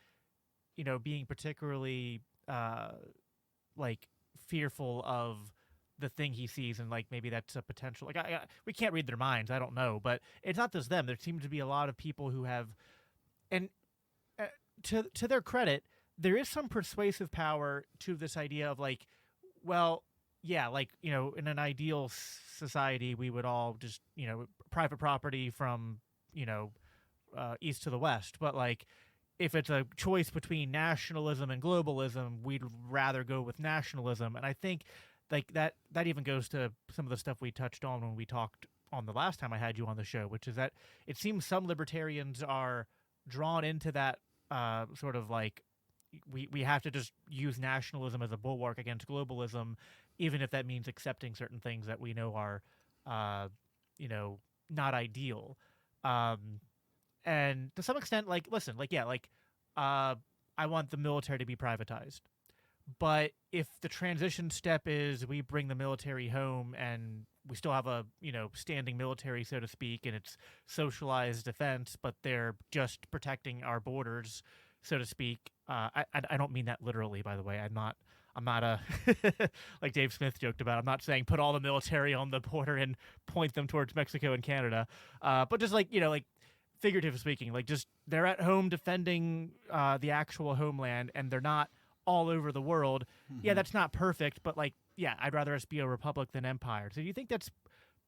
you know, being particularly like fearful of the thing he sees, and like maybe that's a potential, like we can't read their minds, I don't know, but it's not just them. There seems to be a lot of people who have, and to their credit, there is some persuasive power to this idea of like, well, yeah, like, you know, in an ideal society we would all just, you know, private property from, you know, east to the west, but like if it's a choice between nationalism and globalism, we'd rather go with nationalism. And I think like that even goes to some of the stuff we touched on when we talked on the last time I had you on the show, which is that it seems some libertarians are drawn into that sort of like, we have to just use nationalism as a bulwark against globalism, even if that means accepting certain things that we know are, you know, not ideal. And to some extent, like, listen, like, yeah, like, I want the military to be privatized. But if the transition step is we bring the military home and we still have a standing military, so to speak, and it's socialized defense, but they're just protecting our borders, so to speak. I don't mean that literally, by the way. I'm not a like Dave Smith joked about. I'm not saying put all the military on the border and point them towards Mexico and Canada, but just like figuratively speaking, like just they're at home defending the actual homeland, and they're not all over the world. Mm-hmm. Yeah, that's not perfect, but like, yeah, I'd rather us be a republic than empire. So do you think that's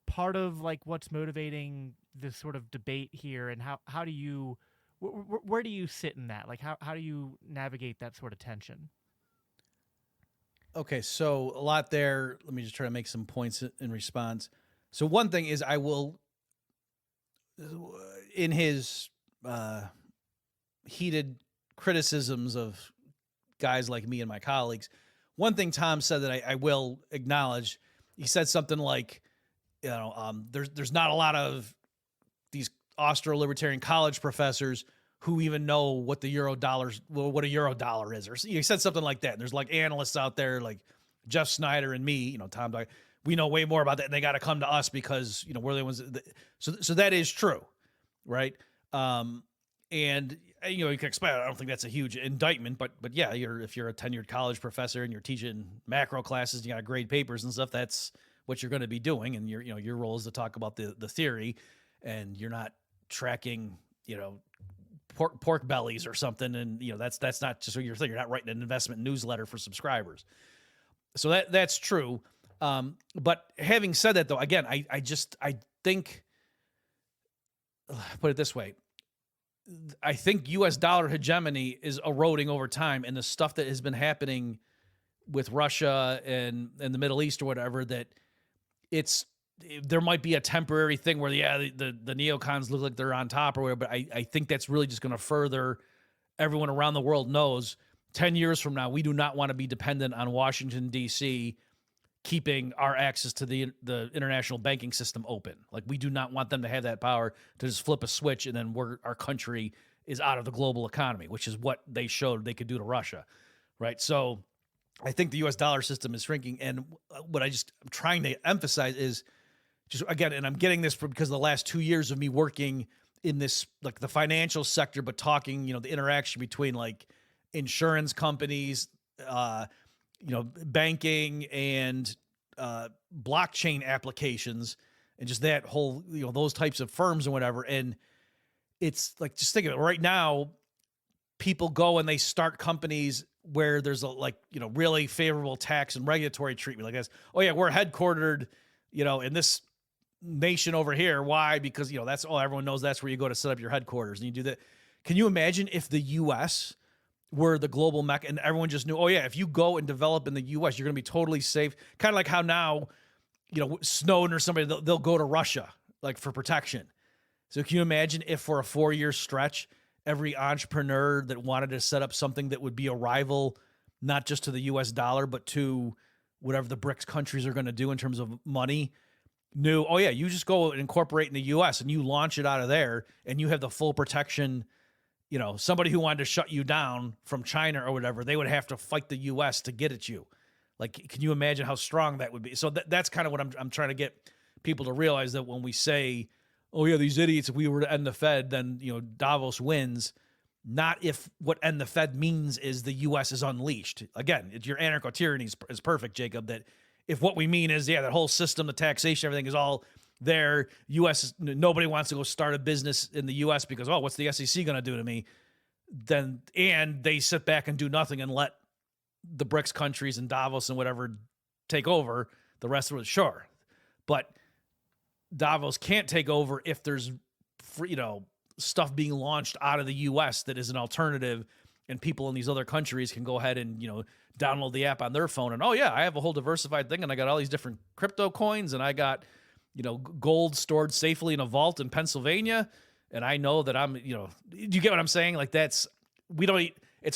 part of like what's motivating this sort of debate here, and how do you where do you sit in that? Like how do you navigate that sort of tension? Okay, so a lot there. Let me just try to make some points in response. So one thing is I will, in his heated criticisms of guys like me and my colleagues, one thing Tom said that I will acknowledge, he said something like, there's not a lot of these Austro-libertarian college professors who even know what the what a euro dollar is, or he said something like that. And there's like analysts out there like Jeff Snyder and me, Tom, we know way more about that, and they got to come to us because we're the ones. So that is true, right? And you can expect. I don't think that's a huge indictment, but yeah, if you're a tenured college professor and you're teaching macro classes, and you got to grade papers and stuff. That's what you're going to be doing, and your role is to talk about the theory, and you're not tracking pork bellies or something, and that's not just what you're thinking. You're not writing an investment newsletter for subscribers. So that's true. But having said that, though, again, I think, put it this way, I think U.S. dollar hegemony is eroding over time, and the stuff that has been happening with Russia and the Middle East or whatever, that there might be a temporary thing where the neocons look like they're on top or whatever, but I think that's really just going to further. Everyone around the world knows 10 years from now, we do not want to be dependent on Washington, D.C., keeping our access to the international banking system open. Like, we do not want them to have that power to just flip a switch and then our country is out of the global economy, which is what they showed they could do to Russia, right? So I think the U.S. dollar system is shrinking, and what I'm trying to emphasize is just, again, and I'm getting this because of the last 2 years of me working in this, like the financial sector, but talking, the interaction between like insurance companies, banking and blockchain applications, and just that whole, those types of firms and whatever. And it's like, just think of it right now, people go and they start companies where there's a really favorable tax and regulatory treatment like this. Oh yeah, we're headquartered, in this nation over here. Why? Because, that's all everyone knows. That's where you go to set up your headquarters, and you do that. Can you imagine if the U.S. were the global mecca and everyone just knew, oh yeah, if you go and develop in the U.S., you're going to be totally safe. Kind of like how now, Snowden or somebody, they'll go to Russia, like for protection. So can you imagine if for a 4-year stretch, every entrepreneur that wanted to set up something that would be a rival, not just to the U.S. dollar, but to whatever the BRICS countries are going to do in terms of money, knew, oh yeah, you just go and incorporate in the U.S. and you launch it out of there, and you have the full protection. Somebody who wanted to shut you down from China or whatever, they would have to fight the U.S. to get at you. Like, can you imagine how strong that would be? So that's kind of what I'm trying to get people to realize, that when we say, oh yeah, these idiots, if we were to end the Fed, then, Davos wins. Not if what end the Fed means is the U.S. is unleashed. Again, your anarcho-tyranny is perfect, Jacob, that if what we mean is, that whole system, the taxation, everything is all there. U.S. nobody wants to go start a business in the U.S. because, oh, what's the SEC going to do to me? And they sit back and do nothing and let the BRICS countries and Davos and whatever take over. The rest of it, sure, but Davos can't take over if there's free, stuff being launched out of the U.S. that is an alternative, and people in these other countries can go ahead and download the app on their phone and, oh yeah, I have a whole diversified thing, and I got all these different crypto coins, and I got gold stored safely in a vault in Pennsylvania, and I know that I'm, do you get what I'm saying? Like, it's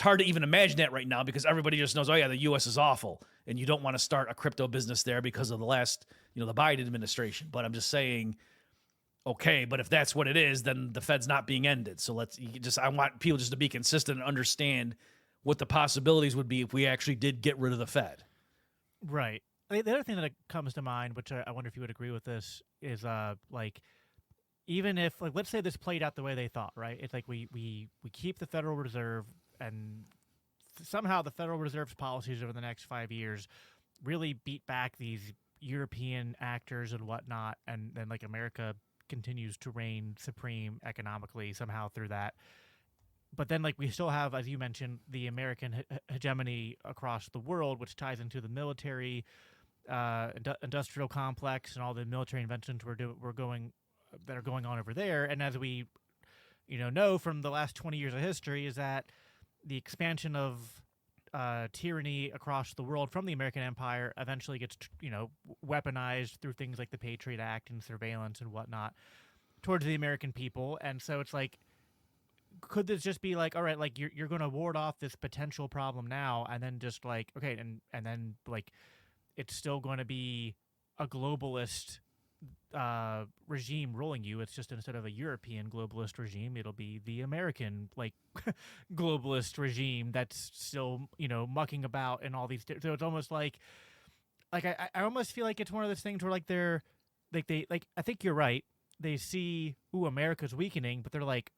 hard to even imagine that right now because everybody just knows, oh yeah, the U.S. is awful, and you don't want to start a crypto business there because of the last, the Biden administration. But I'm just saying, okay, but if that's what it is, then the Fed's not being ended. So I want people just to be consistent and understand what the possibilities would be if we actually did get rid of the Fed. Right. The other thing that comes to mind, which I wonder if you would agree with this, is like even if like let's say this played out the way they thought, right? It's like we keep the Federal Reserve, and somehow the Federal Reserve's policies over the next 5 years really beat back these European actors and whatnot, and then like America continues to reign supreme economically somehow through that. But then like we still have, as you mentioned, the American hegemony across the world, which ties into the military, industrial complex, and all the military inventions we're going that are going on over there. And as we know from the last 20 years of history, is that the expansion of tyranny across the world from the American empire eventually gets weaponized through things like the Patriot Act and surveillance and whatnot towards the American people. And so it's like, could this just be like, all right, like you're going to ward off this potential problem now, and then just like, okay, and then like it's still going to be a globalist regime ruling you. It's just instead of a European globalist regime, it'll be the American like globalist regime that's still mucking about in all these. So it's almost like I almost feel like it's one of those things where like they're like I think you're right. They see America's weakening, but they're like,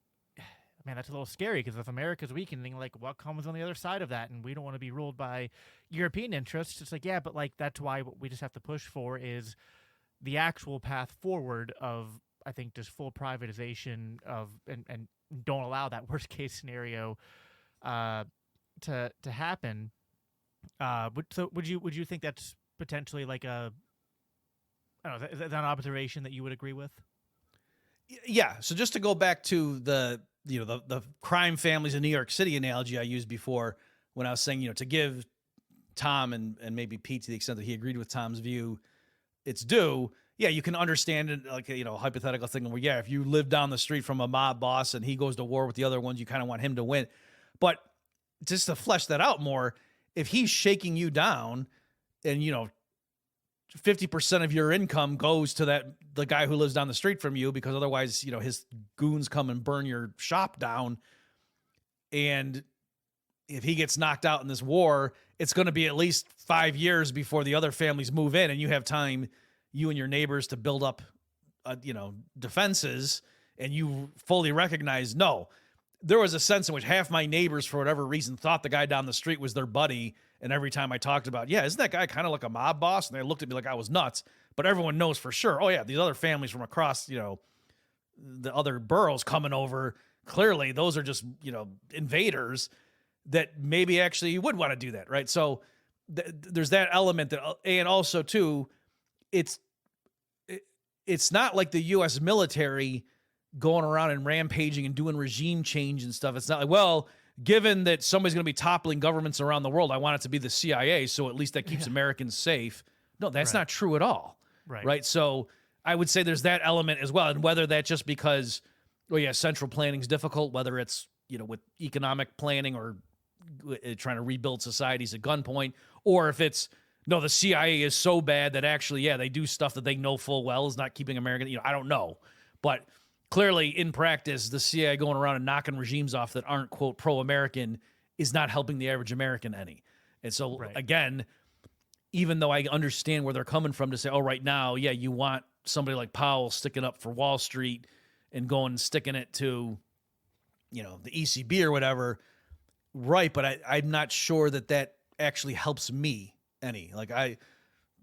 man, that's a little scary, because if America's weakening, like what comes on the other side of that? And we don't want to be ruled by European interests. It's like, yeah, but like that's why what we just have to push for is the actual path forward of, I think, just full privatization of and don't allow that worst case scenario to happen. Would you think that's potentially like a, I don't know, is that an observation that you would agree with? Yeah. So just to go back to the crime families in New York City analogy I used before, when I was saying, to give Tom and maybe Pete, to the extent that he agreed with Tom's view, it's due. Yeah, you can understand it, like, hypothetical thing where, yeah, if you live down the street from a mob boss and he goes to war with the other ones, you kind of want him to win. But just to flesh that out more, if he's shaking you down and, 50% of your income goes to the guy who lives down the street from you, because otherwise, his goons come and burn your shop down. And if he gets knocked out in this war, it's going to be at least 5 years before the other families move in, and you have time, you and your neighbors, to build up, defenses. And you fully recognize, no, there was a sense in which half my neighbors, for whatever reason, thought the guy down the street was their buddy. And every time I talked about, yeah, isn't that guy kind of like a mob boss? And they looked at me like I was nuts. But everyone knows for sure, oh yeah, these other families from across, the other boroughs coming over, clearly those are just, invaders that maybe actually you would want to do that, right? So there's that element that, and also too, it's not like the U.S. military going around and rampaging and doing regime change and stuff. It's not like, well, given that somebody's going to be toppling governments around the world, I want it to be the CIA, so at least that keeps Americans safe. No, that's not true at all. Right. So I would say there's that element as well. And whether that's just because, central planning is difficult, whether it's, with economic planning or trying to rebuild societies at gunpoint, or if it's, no, the CIA is so bad that actually, they do stuff that they know full well is not keeping American, I don't know. But clearly, in practice, the CIA going around and knocking regimes off that aren't, quote, pro-American is not helping the average American any. And so, again, even though I understand where they're coming from to say, oh, right now, you want somebody like Powell sticking up for Wall Street and going and sticking it to, the ECB or whatever, right, but I'm not sure that actually helps me any. Like,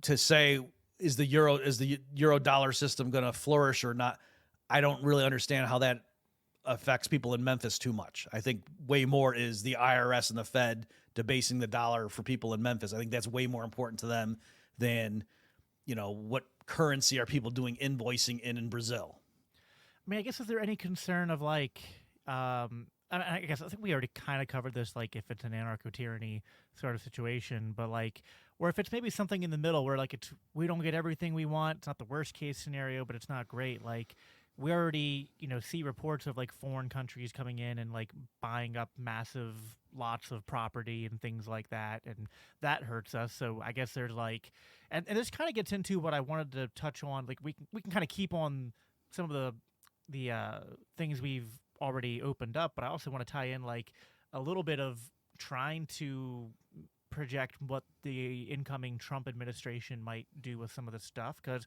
to say, is the euro dollar system going to flourish or not? I don't really understand how that affects people in Memphis too much. I think way more is the IRS and the Fed debasing the dollar for people in Memphis. I think that's way more important to them than, what currency are people doing invoicing in Brazil. I mean, I guess, is there any concern of like, I think we already kind of covered this, like if it's an anarcho-tyranny sort of situation, but like, or if it's maybe something in the middle where like we don't get everything we want. It's not the worst case scenario, but it's not great. Like, we already, see reports of like foreign countries coming in and like buying up massive lots of property and things like that, and that hurts us. So I guess there's like, and this kind of gets into what I wanted to touch on. Like we can kind of keep on some of the things we've already opened up, but I also want to tie in like a little bit of trying to project what the incoming Trump administration might do with some of this stuff, because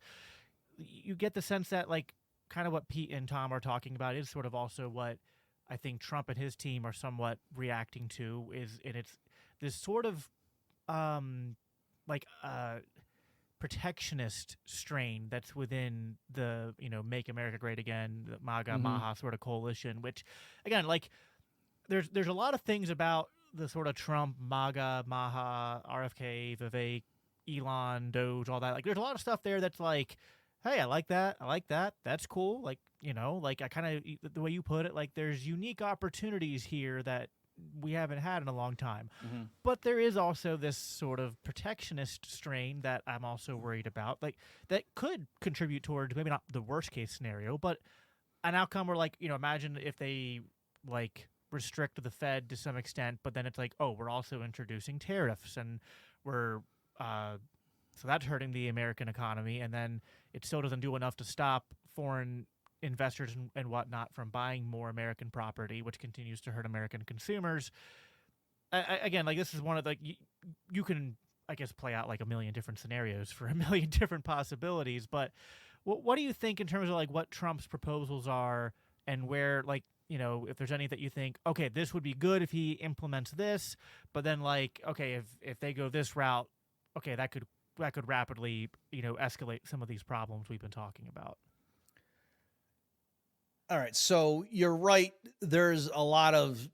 you get the sense that like kind of what Pete and Tom are talking about is sort of also what I think Trump and his team are somewhat reacting to, is and it's this sort of like protectionist strain that's within the Make America Great Again, the MAGA Maha sort of coalition, which again, like there's a lot of things about the sort of Trump, MAGA, Maha, RFK, Vivek, Elon, Doge, all that. Like there's a lot of stuff there that's like, hey, I like that. That's cool. Like, like I kind of, the way you put it, like there's unique opportunities here that we haven't had in a long time. But there is also this sort of protectionist strain that I'm also worried about, like that could contribute towards maybe not the worst case scenario, but an outcome where like, imagine if they like restrict the Fed to some extent, but then it's like, oh, we're also introducing tariffs and we're so that's hurting the American economy, and then it still doesn't do enough to stop foreign investors and whatnot from buying more American property, which continues to hurt American consumers. Again, like this is one of the you can, I guess, play out like a million different scenarios for a million different possibilities. But what do you think in terms of like what Trump's proposals are, and where like if there's any that you think, okay, this would be good if he implements this, but then like, okay, if they go this route, okay, that could rapidly escalate some of these problems we've been talking about. All right, so you're right. There's a lot of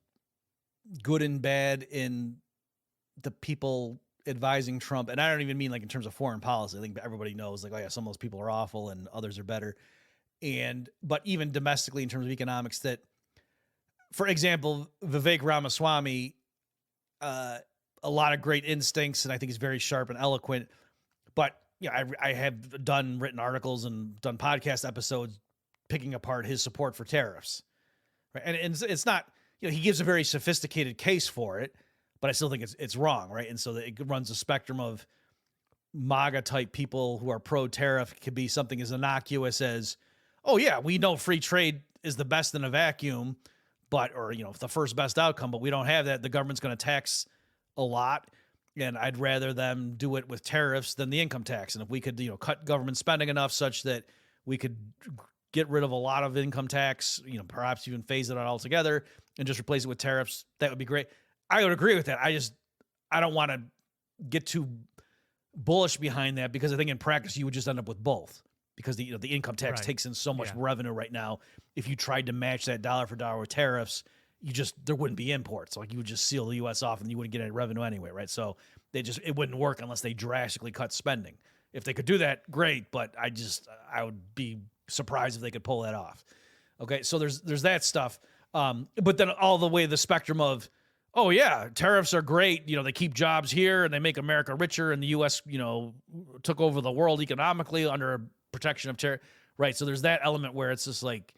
good and bad in the people advising Trump, and I don't even mean like in terms of foreign policy. I think everybody knows like, oh yeah, some of those people are awful and others are better. But even domestically in terms of economics, that, for example, Vivek Ramaswamy, a lot of great instincts, and I think he's very sharp and eloquent. But I have written articles and done podcast episodes picking apart his support for tariffs, right? And it's not, he gives a very sophisticated case for it, but I still think it's wrong, right? And so it runs a spectrum of MAGA type people who are pro tariff. Could be something as innocuous as, oh yeah, we know free trade is the best in a vacuum, or the first best outcome, but we don't have that. The government's going to tax a lot, and I'd rather them do it with tariffs than the income tax. And if we could, cut government spending enough such that we could get rid of a lot of income tax, perhaps even phase it out altogether and just replace it with tariffs, that would be great. I would agree with that. I don't want to get too bullish behind that, because I think in practice you would just end up with both, because the income tax takes in so much revenue right now. If you tried to match that dollar for dollar with tariffs, there wouldn't be imports. Like you would just seal the U.S. off and you wouldn't get any revenue anyway, right? So it wouldn't work unless they drastically cut spending. If they could do that, great, but I would be surprised if they could pull that off. Okay, so there's that stuff. But then all the way to the spectrum of, oh yeah, tariffs are great. They keep jobs here and they make America richer, and the U.S. took over the world economically under protection of tariff, right? So there's that element where it's just like,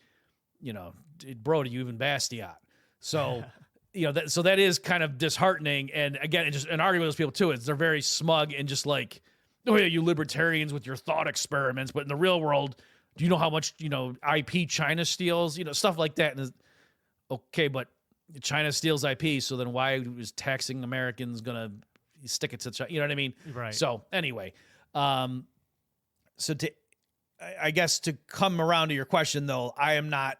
bro, do you even Bastion? So, so that is kind of disheartening. And again, it's just an argument with those people too. They're very smug and just like, oh yeah, you libertarians with your thought experiments. But in the real world, do you know how much, IP China steals? Stuff like that. And okay, but China steals IP. So then why is taxing Americans going to stick it to China? You know what I mean? Right. So anyway, I guess to come around to your question though, I am not,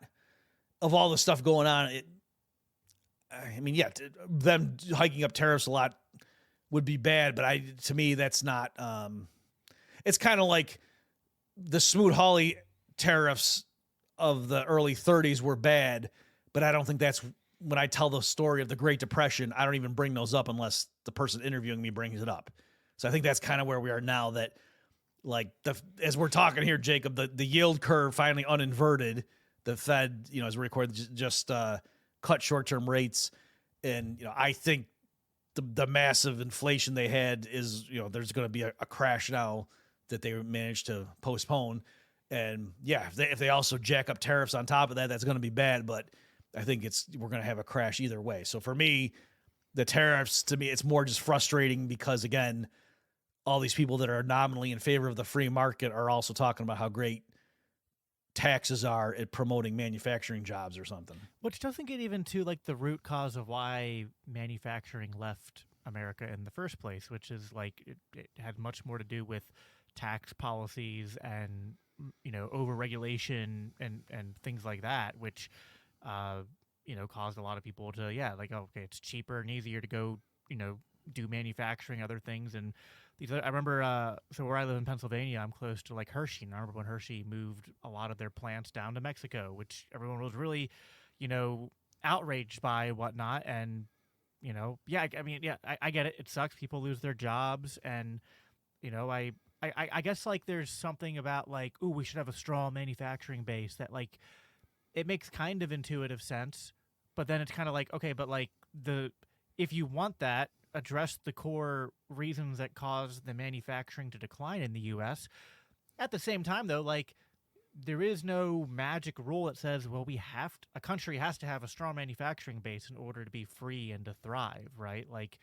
of all the stuff going on, them hiking up tariffs a lot would be bad, but to me, that's not, it's kind of like the Smoot-Hawley tariffs of the early 30s were bad, but I don't think that's, when I tell the story of the Great Depression, I don't even bring those up unless the person interviewing me brings it up. So I think that's kind of where we are now, that like as we're talking here, Jacob, the yield curve finally uninverted. The Fed, as we record, just cut short-term rates. And, I think the massive inflation they had is, there's going to be a crash now that they managed to postpone. And yeah, if they also jack up tariffs on top of that, that's going to be bad. But I think we're going to have a crash either way. So for me, the tariffs, to me, it's more just frustrating because, again, all these people that are nominally in favor of the free market are also talking about how great taxes are at promoting manufacturing jobs or something. Which doesn't get even to like the root cause of why manufacturing left America in the first place, which is like it had much more to do with tax policies and overregulation and things like that, which caused a lot of people to like, oh, okay, it's cheaper and easier to go do manufacturing, other things. And I remember so where I live in Pennsylvania, I'm close to like Hershey, and I remember when Hershey moved a lot of their plants down to Mexico, which everyone was really outraged by and whatnot. And I get it, it sucks, people lose their jobs. And I guess like there's something about like, ooh, we should have a strong manufacturing base, that like it makes kind of intuitive sense, but then it's kind of like, okay, but like if you want that, address the core reasons that cause the manufacturing to decline in the US. At the same time though, like there is no magic rule that says, well, a country has to have a strong manufacturing base in order to be free and to thrive, right? Like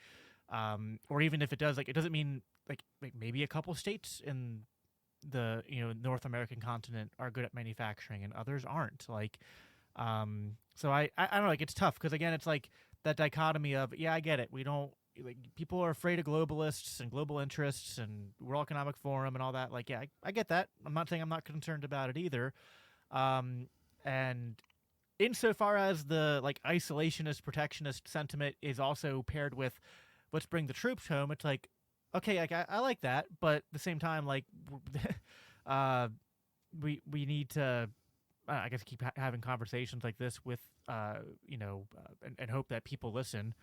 or even if it does, like it doesn't mean like maybe a couple states in the North American continent are good at manufacturing and others aren't. Like so I don't know, like it's tough because again it's like that dichotomy of, yeah, I get it, we don't like, people are afraid of globalists and global interests and World Economic Forum and all that. Like, yeah, I get that. I'm not saying I'm not concerned about it either. And insofar as the like isolationist, protectionist sentiment is also paired with let's bring the troops home, it's like, okay, like I like that, but at the same time, like we need to, I guess, keep having conversations like this with and hope that people listen.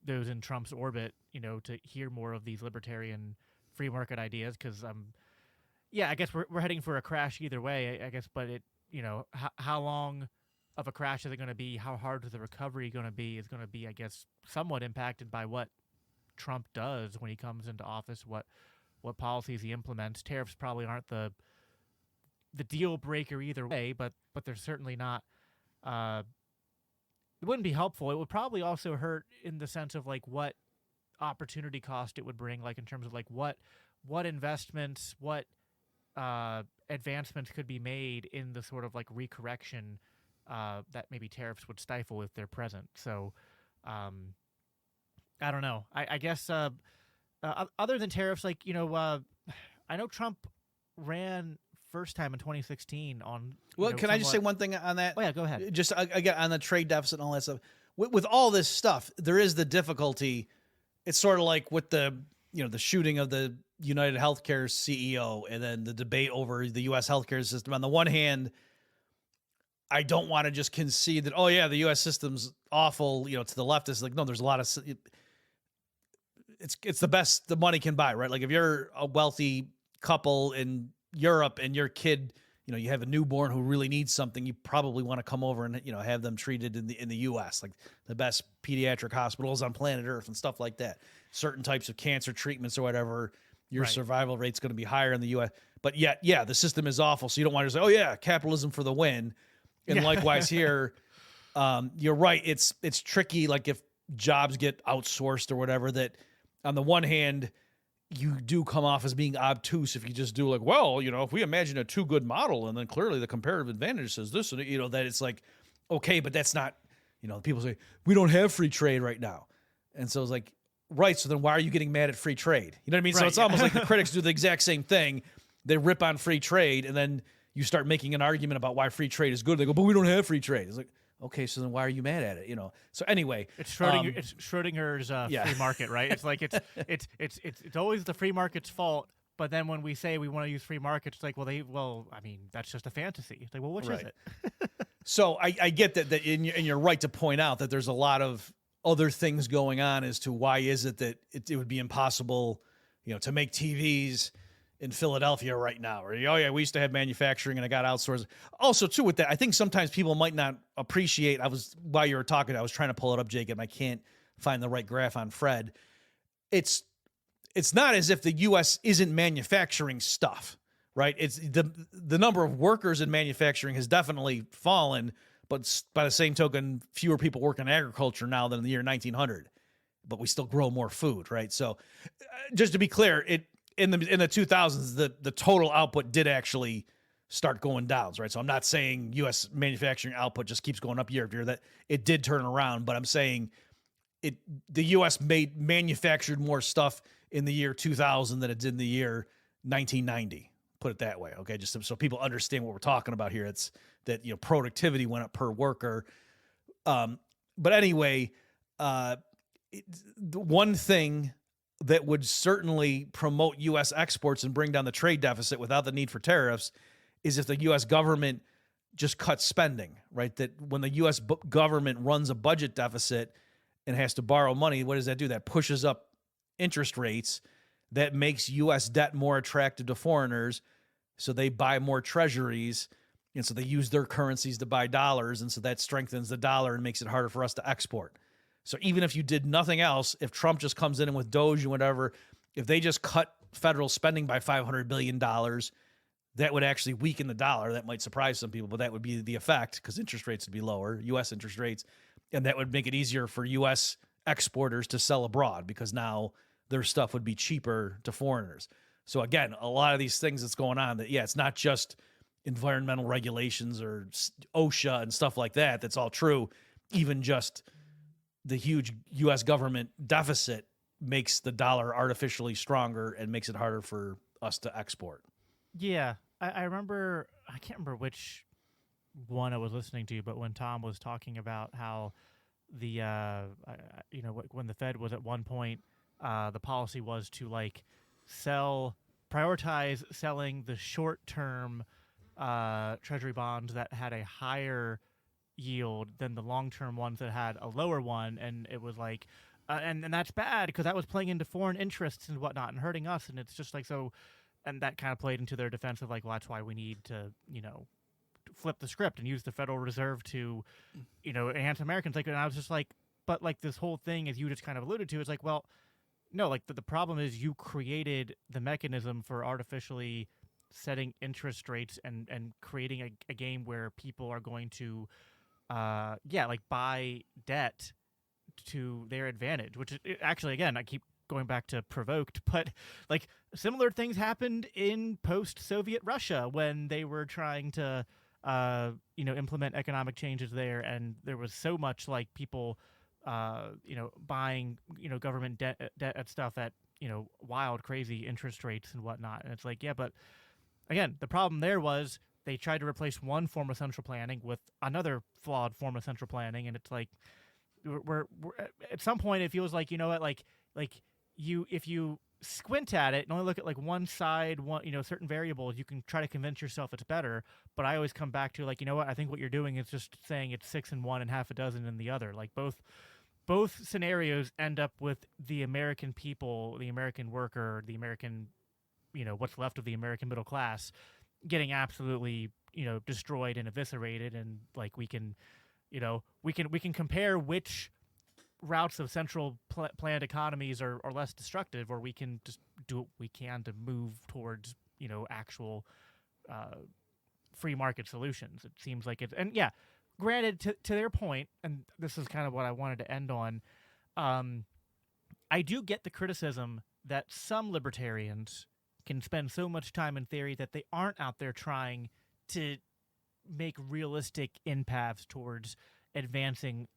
Those in Trump's orbit, to hear more of these libertarian free market ideas, because I guess we're heading for a crash either way, I guess, but it how long of a crash is it going to be, how hard is the recovery going to be, is going to be, I guess, somewhat impacted by what Trump does when he comes into office, what policies he implements. Tariffs probably aren't the deal breaker either way, but they're certainly not it wouldn't be helpful. It would probably also hurt in the sense of like what opportunity cost it would bring, like in terms of like what investments, what advancements could be made in the sort of like recorrection that maybe tariffs would stifle if they're present. So I don't know. I guess other than tariffs, like I know Trump ran first time in 2016 on. Well, can I just say one thing on that? Oh yeah, go ahead. Just again on the trade deficit and all that stuff. With all this stuff, there is the difficulty. It's sort of like with the the shooting of the United Healthcare CEO, and then the debate over the U.S. healthcare system. On the one hand, I don't want to just concede that, oh yeah, the U.S. system's awful. To the leftists, like, no, there's a lot of. It's the best the money can buy, right? Like if you're a wealthy couple in Europe and your kid, you have a newborn who really needs something, you probably want to come over and have them treated in the US, like the best pediatric hospitals on planet Earth and stuff like that. Certain types of cancer treatments or whatever, your survival rate's going to be higher in the US. But yet, yeah, the system is awful. So you don't want to say, oh yeah, capitalism for the win. And likewise here, you're right. It's tricky. Like if jobs get outsourced or whatever, that on the one hand, you do come off as being obtuse if you just do like, well, if we imagine a too good model and then clearly the comparative advantage says this, and that it's like, okay, but that's not, people say we don't have free trade right now. And so it's like, right. So then why are you getting mad at free trade? You know what I mean? Right. So it's almost like the critics do the exact same thing. They rip on free trade and then you start making an argument about why free trade is good. They go, but we don't have free trade. It's like, okay, so then why are you mad at it? So anyway, it's Schrodinger's free market, right? It's like it's always the free market's fault. But then when we say we want to use free markets, it's like, I mean, that's just a fantasy. It's like, well, which is it? So I get that, and you're right to point out that there's a lot of other things going on as to why is it that it would be impossible, to make TVs in Philadelphia right now, or, oh yeah, we used to have manufacturing and I got outsourced. Also too, with that, I think sometimes people might not appreciate, while you were talking, I was trying to pull it up, Jacob, I can't find the right graph on Fred. It's not as if the U.S. isn't manufacturing stuff, right? It's the number of workers in manufacturing has definitely fallen, but by the same token, fewer people work in agriculture now than in the year 1900, but we still grow more food, right? So just to be clear, in the 2000s, the total output did actually start going down, right? So I'm not saying U.S. manufacturing output just keeps going up year after year. That it did turn around, but I'm saying the U.S. manufactured more stuff in the year 2000 than it did in the year 1990. Put it that way, okay? Just so people understand what we're talking about here. It's that productivity went up per worker. But anyway, the one thing that would certainly promote U.S. exports and bring down the trade deficit without the need for tariffs is if the U.S. government just cuts spending, right? That when the U.S. government runs a budget deficit and has to borrow money, what does that do? That pushes up interest rates. That makes U.S. debt more attractive to foreigners, so they buy more treasuries, and so they use their currencies to buy dollars, and so that strengthens the dollar and makes it harder for us to export. So even if you did nothing else, if Trump just comes in and with Doge and whatever, if they just cut federal spending by $500 billion, that would actually weaken the dollar. That might surprise some people, but that would be the effect because interest rates would be lower, U.S. interest rates, and that would make it easier for U.S. exporters to sell abroad because now their stuff would be cheaper to foreigners. So again, a lot of these things that's going on, that it's not just environmental regulations or OSHA and stuff like that. That's all true. Even just the huge U.S. government deficit makes the dollar artificially stronger and makes it harder for us to export. Yeah, I remember, I can't remember which one I was listening to, but when Tom was talking about how the, when the Fed was at one point, the policy was to prioritize selling the short-term treasury bonds that had a higher yield than the long-term ones that had a lower one, and it was and that's bad because that was playing into foreign interests and whatnot and hurting us, and it's just so, and that kind of played into their defense of well, that's why we need to flip the script and use the Federal Reserve to enhance Americans. And I was just but this whole thing, as you just kind of alluded to, is well, no, the problem is you created the mechanism for artificially setting interest rates and creating a game where people are going to buy debt to their advantage, which actually, again, I keep going back to provoked, but similar things happened in post-Soviet Russia when they were trying to implement economic changes there, and there was so much people buying government debt at stuff at wild, crazy interest rates and whatnot, and it's but again, the problem there was they tried to replace one form of central planning with another flawed form of central planning, and it's we're at some point it feels if you squint at it and only look at one side, certain variables, you can try to convince yourself it's better. But I always come back to I think what you're doing is just saying it's 6 in one and half a dozen in the other. Both scenarios end up with the American people, the American worker, the American, what's left of the American middle class getting absolutely, destroyed and eviscerated. And we can compare which routes of central planned economies are less destructive, or we can just do what we can to move towards actual free market solutions. It seems like it's, and yeah, granted, to their point, and this is kind of what I wanted to end on, I do get the criticism that some libertarians can spend so much time in theory that they aren't out there trying to make realistic in-paths towards advancing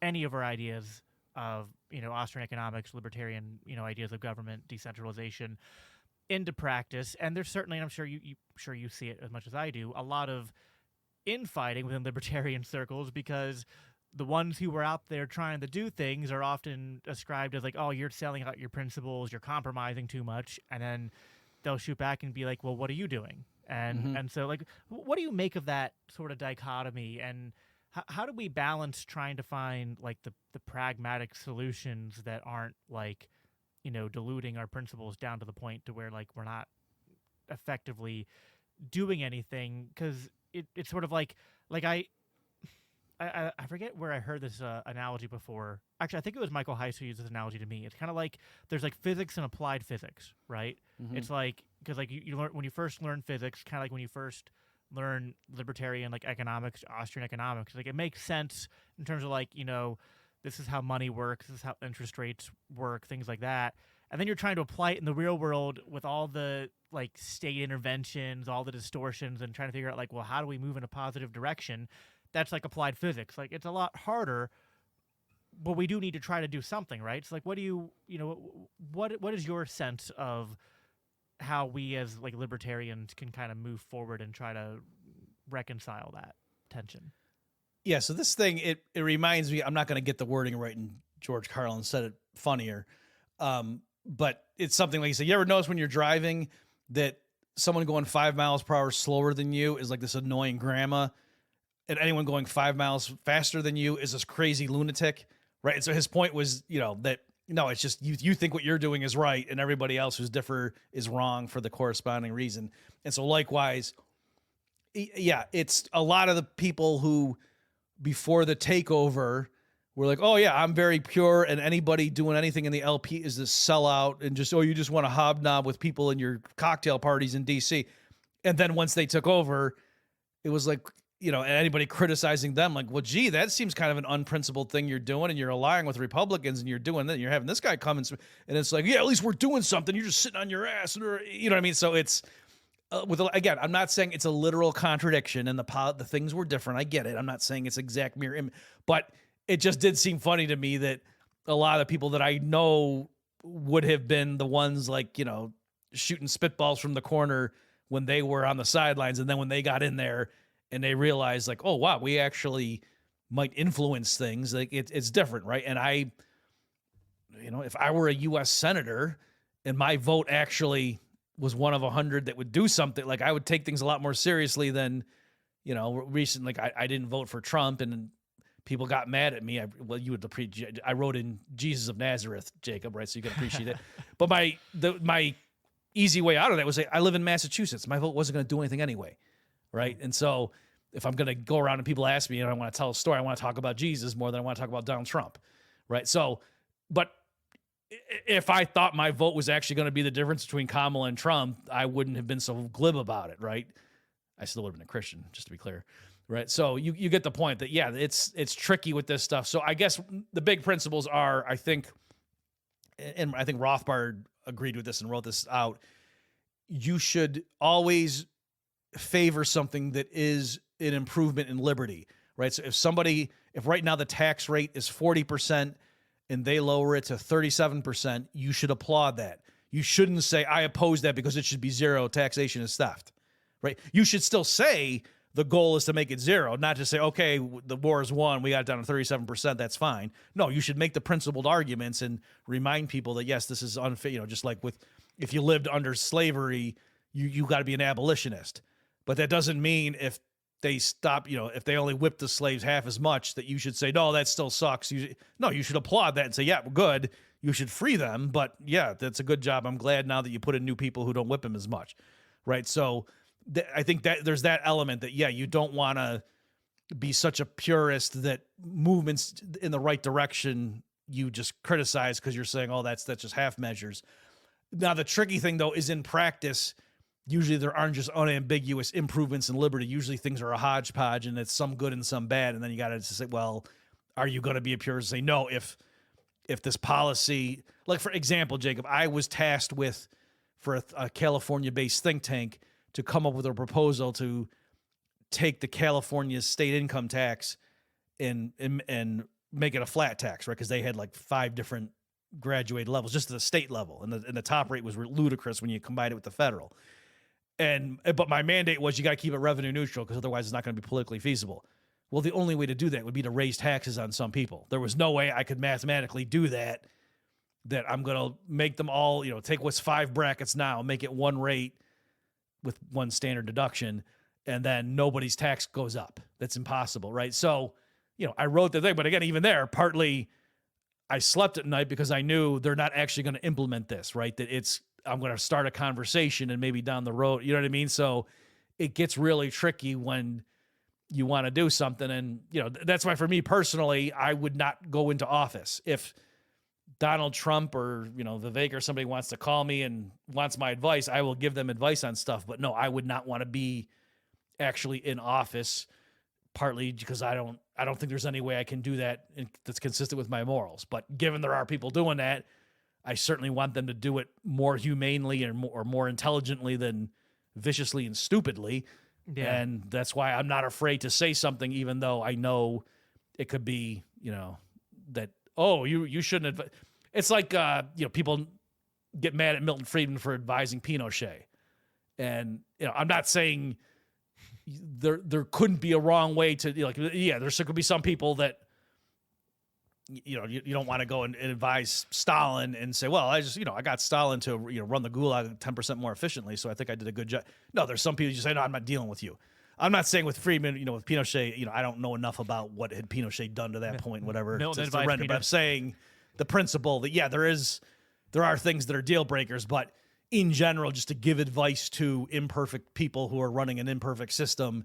any of our ideas of Austrian economics, libertarian ideas of government, decentralization into practice. And there's certainly, and I'm sure you see it as much as I do, a lot of infighting within libertarian circles, because the ones who were out there trying to do things are often ascribed as oh, you're selling out your principles, you're compromising too much, and then they'll shoot back and be well, what are you doing? And and so what do you make of that sort of dichotomy, and how do we balance trying to find the pragmatic solutions that aren't diluting our principles down to the point to where we're not effectively doing anything? Because it's sort of I forget where I heard this analogy before. Actually, I think it was Michael Heiss who used this analogy to me. It's kind of there's physics and applied physics, right? Mm-hmm. It's because you learn when you first learn physics, kind of when you first learn libertarian economics, Austrian economics. It makes sense in terms of this is how money works, this is how interest rates work, things like that. and then you're trying to apply it in the real world with all the like state interventions, all the distortions, and trying to figure out like, well, how do we move in a positive direction? That's like applied physics. Like it's a lot harder, but we do need to try to do something, right? So like, what do what is your sense of how we as like libertarians can kind of move forward and try to reconcile that tension? Yeah, so this thing, it reminds me, I'm not going to get the wording right, and George Carlin said it funnier, but it's something like, you say, you ever notice when you're driving that someone going 5 miles per hour slower than you is like this annoying grandma, and anyone going 5 miles faster than you is this crazy lunatic, right? And so his point was, that no, it's just you think what you're doing is right, and everybody else who's differ is wrong for the corresponding reason. And so likewise, yeah, it's a lot of the people who before the takeover were like, oh yeah, I'm very pure, and anybody doing anything in the LP is this sellout, and just, oh, you just want to hobnob with people in your cocktail parties in DC. And then once they took over, it was like, and anybody criticizing them, like, well, gee, that seems kind of an unprincipled thing you're doing, and you're allying with Republicans, and you're doing that, and you're having this guy come and it's like, yeah, at least we're doing something. You're just sitting on your ass, you know what I mean? So it's again, I'm not saying it's a literal contradiction, and the things were different. I get it. I'm not saying it's exact mirror image, but it just did seem funny to me that a lot of the people that I know would have been the ones like, shooting spitballs from the corner when they were on the sidelines, and then when they got in there and they realized like, oh wow, we actually might influence things. Like it's different, right? And if I were a U.S. senator and my vote actually was one of 100 that would do something, like I would take things a lot more seriously than, recently. Like I didn't vote for Trump, and people got mad at me. You would appreciate. I wrote in Jesus of Nazareth, Jacob, right? So you can appreciate it. But my easy way out of that was say, I live in Massachusetts. My vote wasn't going to do anything anyway, right? And so if I'm going to go around and people ask me and I want to tell a story, I want to talk about Jesus more than I want to talk about Donald Trump, right? So, but if I thought my vote was actually going to be the difference between Kamala and Trump, I wouldn't have been so glib about it, right? I still would have been a Christian, just to be clear, right? So you get the point that, yeah, it's tricky with this stuff. So I guess the big principles are, I think Rothbard agreed with this and wrote this out, you should always favor something that is an improvement in liberty, right? So if right now the tax rate is 40% and they lower it to 37%, you should applaud that. You shouldn't say, I oppose that because it should be zero, taxation is theft, right? You should still say the goal is to make it zero, not just say, okay, the war is won, we got it down to 37%, that's fine. No, you should make the principled arguments and remind people that, yes, this is unfair, just like if you lived under slavery, you got to be an abolitionist. But that doesn't mean if they stop, if they only whip the slaves half as much, that you should say, no, that still sucks. No, you should applaud that and say, yeah, good. You should free them. But yeah, that's a good job. I'm glad now that you put in new people who don't whip them as much. Right. So I think that there's that element that, yeah, you don't want to be such a purist that movements in the right direction, you just criticize because you're saying, oh, that's just half measures. Now, the tricky thing, though, is in practice, usually there aren't just unambiguous improvements in liberty. Usually things are a hodgepodge and it's some good and some bad. And then you got to say, well, are you going to be a purist and say, no, if this policy, like for example, Jacob, I was tasked with, for a California-based think tank, to come up with a proposal to take the California state income tax and make it a flat tax, right? Because they had like 5 different graduated levels, just at the state level. And the top rate was ludicrous when you combine it with the federal. But my mandate was you got to keep it revenue neutral because otherwise it's not going to be politically feasible. Well, the only way to do that would be to raise taxes on some people. There was no way I could mathematically do that I'm going to make them all, take what's 5 brackets now, make it one rate with one standard deduction, and then nobody's tax goes up. That's impossible, right? So, I wrote the thing, but again, even there, partly I slept at night because I knew they're not actually going to implement this, right? That I'm going to start a conversation and maybe down the road, you know what I mean? So it gets really tricky when you want to do something. And, that's why for me personally, I would not go into office. If Donald Trump or, Vivek or somebody wants to call me and wants my advice, I will give them advice on stuff. But no, I would not want to be actually in office, partly because I don't think there's any way I can do that that's consistent with my morals. But given there are people doing that, I certainly want them to do it more humanely or more intelligently than viciously and stupidly. Yeah. And that's why I'm not afraid to say something, even though I know it could be, that, oh, you shouldn't have. It's like, people get mad at Milton Friedman for advising Pinochet. And, I'm not saying there couldn't be a wrong way to, there could be some people that, you don't want to go and advise Stalin and say, well, I got Stalin to, run the gulag 10% more efficiently. So I think I did a good job. No, there's some people you say, no, I'm not dealing with you. I'm not saying with Friedman, with Pinochet, I don't know enough about what had Pinochet done to that point, whatever. Milton to render, but I'm saying the principle that, there are things that are deal breakers, but in general, just to give advice to imperfect people who are running an imperfect system,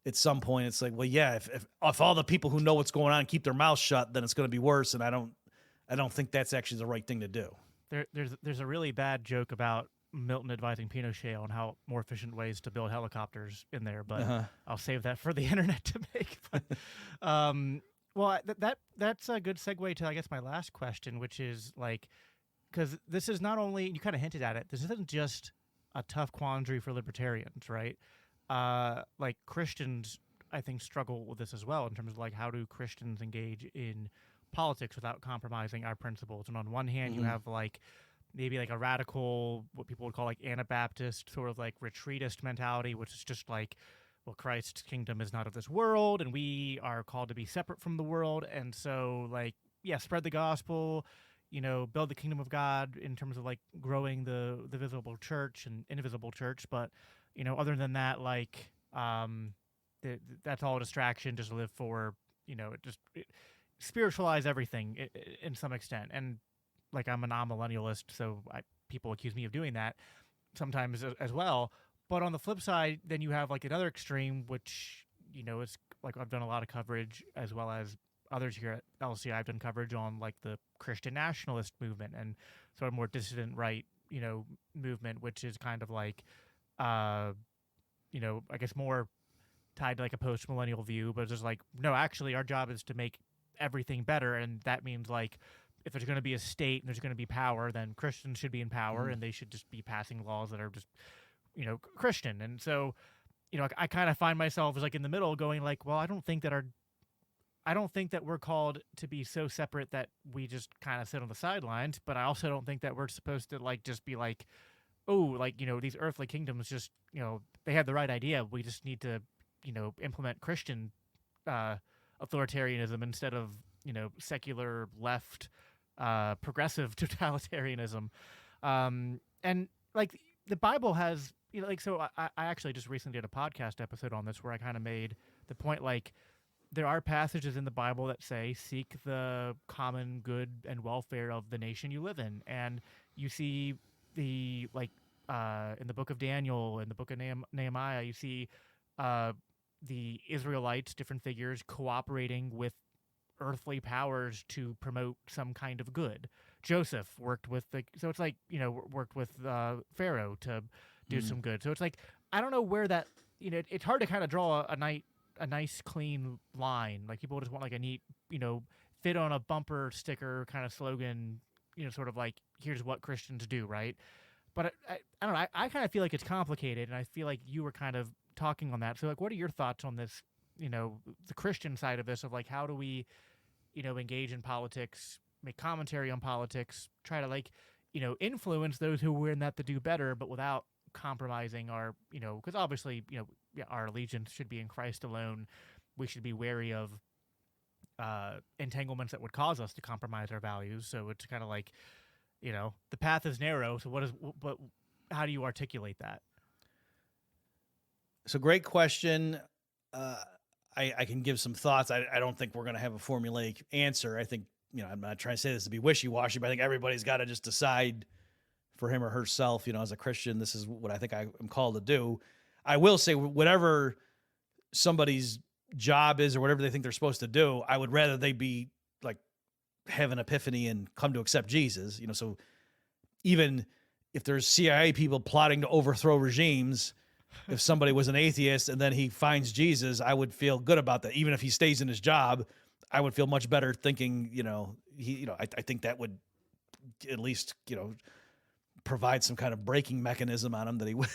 at some point it's like, well, yeah, if all the people who know what's going on keep their mouths shut, then it's going to be worse. And I don't think that's actually the right thing to do. There's a really bad joke about Milton advising Pinochet on how more efficient ways to build helicopters in there, but I'll save that for the internet to make. But, well, that's a good segue to, I guess, my last question, which is like, because this is not only, you kind of hinted at it, this isn't just a tough quandary for libertarians, right? Like Christians, I think, struggle with this as well in terms of like, how do Christians engage in politics without compromising our principles? And on one hand, you have like maybe like a radical, what people would call like Anabaptist, sort of like retreatist mentality, which is just like, well, Christ's kingdom is not of this world, and we are called to be separate from the world. And so like, yeah, spread the gospel, build the kingdom of God in terms of like growing the visible church and invisible church. But, other than that, like, that's all a distraction, just live for, spiritualize everything in some extent. And like, I'm a non-millennialist, so people accuse me of doing that sometimes as well. But on the flip side, then you have like another extreme, which, it's like I've done a lot of coverage, as well as others here at LCI. I've done coverage on like the Christian nationalist movement and sort of more dissident right, movement, which is kind of like, I guess more tied to like a post-millennial view, but it's just like, no, actually our job is to make everything better. And that means like, if there's going to be a state and there's going to be power, then Christians should be in power and they should just be passing laws that are just, Christian. And so, I kind of find myself as like in the middle going like, well, I don't think that we're called to be so separate that we just kind of sit on the sidelines, but I also don't think that we're supposed to like just be like, oh, like, these earthly kingdoms just, they had the right idea. We just need to, implement Christian authoritarianism instead of, secular left progressive totalitarianism. And like the Bible has, so I actually just recently did a podcast episode on this where I kind of made the point, like, there are passages in the Bible that say, seek the common good and welfare of the nation you live in. And you see the, like, in the book of Daniel, in the book of Nehemiah, you see the Israelites, different figures, cooperating with earthly powers to promote some kind of good. Joseph worked with so it's like, worked with Pharaoh to do some good. So it's like, I don't know where that, it's hard to kind of draw a nice clean line. Like, people just want like a neat, fit on a bumper sticker kind of slogan, sort of like, here's what Christians do, right? But I don't know, I kind of feel like it's complicated, and I feel like you were kind of talking on that. So like, what are your thoughts on this, the Christian side of this, of like, how do we, engage in politics, make commentary on politics, try to like, influence those who were in that to do better, but without compromising our, because obviously, our allegiance should be in Christ alone. We should be wary of entanglements that would cause us to compromise our values. So it's kind of like, the path is narrow. So but how do you articulate that? So great question. I can give some thoughts. I don't think we're going to have a formulaic answer. I think, I'm not trying to say this to be wishy-washy, but I think everybody's got to just decide for him or herself, as a Christian, this is what I think I am called to do. I will say, whatever somebody's job is or whatever they think they're supposed to do, I would rather they be like, have an epiphany and come to accept Jesus. So even if there's CIA people plotting to overthrow regimes, if somebody was an atheist and then he finds Jesus, I would feel good about that. Even if he stays in his job, I would feel much better thinking, I think that would at least, provide some kind of braking mechanism on him that he would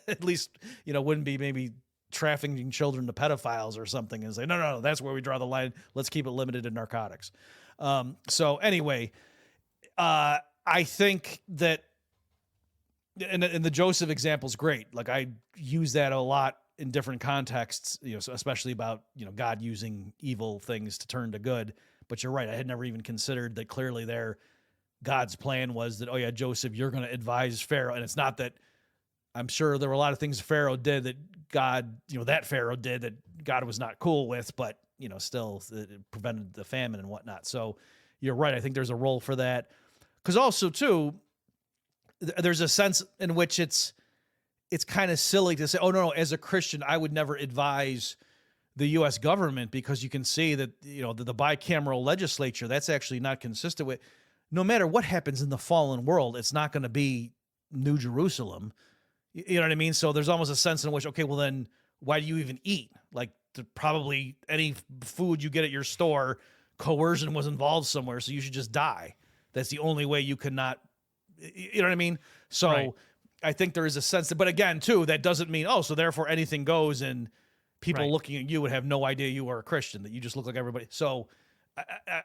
at least, wouldn't be maybe trafficking children to pedophiles or something, and say, no, that's where we draw the line. Let's keep it limited to narcotics. So anyway, I think that, and the Joseph example is great. Like, I use that a lot in different contexts, so especially about, God using evil things to turn to good. But you're right. I had never even considered that clearly there, God's plan was that, oh yeah, Joseph, you're going to advise Pharaoh. And it's not that, I'm sure there were a lot of things Pharaoh did that God, that Pharaoh did that God was not cool with, but, still it prevented the famine and whatnot. So you're right. I think there's a role for that. Because also, too, there's a sense in which it's kind of silly to say, oh, no, as a Christian, I would never advise the U.S. government, because you can see that, the bicameral legislature, that's actually not consistent with, no matter what happens in the fallen world, it's not going to be New Jerusalem. You know what I mean? So there's almost a sense in which, okay, well then why do you even eat? Like, probably any food you get at your store, coercion was involved somewhere, so you should just die. That's the only way you cannot, you know what I mean? So right. I think there is a sense that, but again, too, that doesn't mean, oh, so therefore anything goes, and people right. looking at you would have no idea you are a Christian, that you just look like everybody. So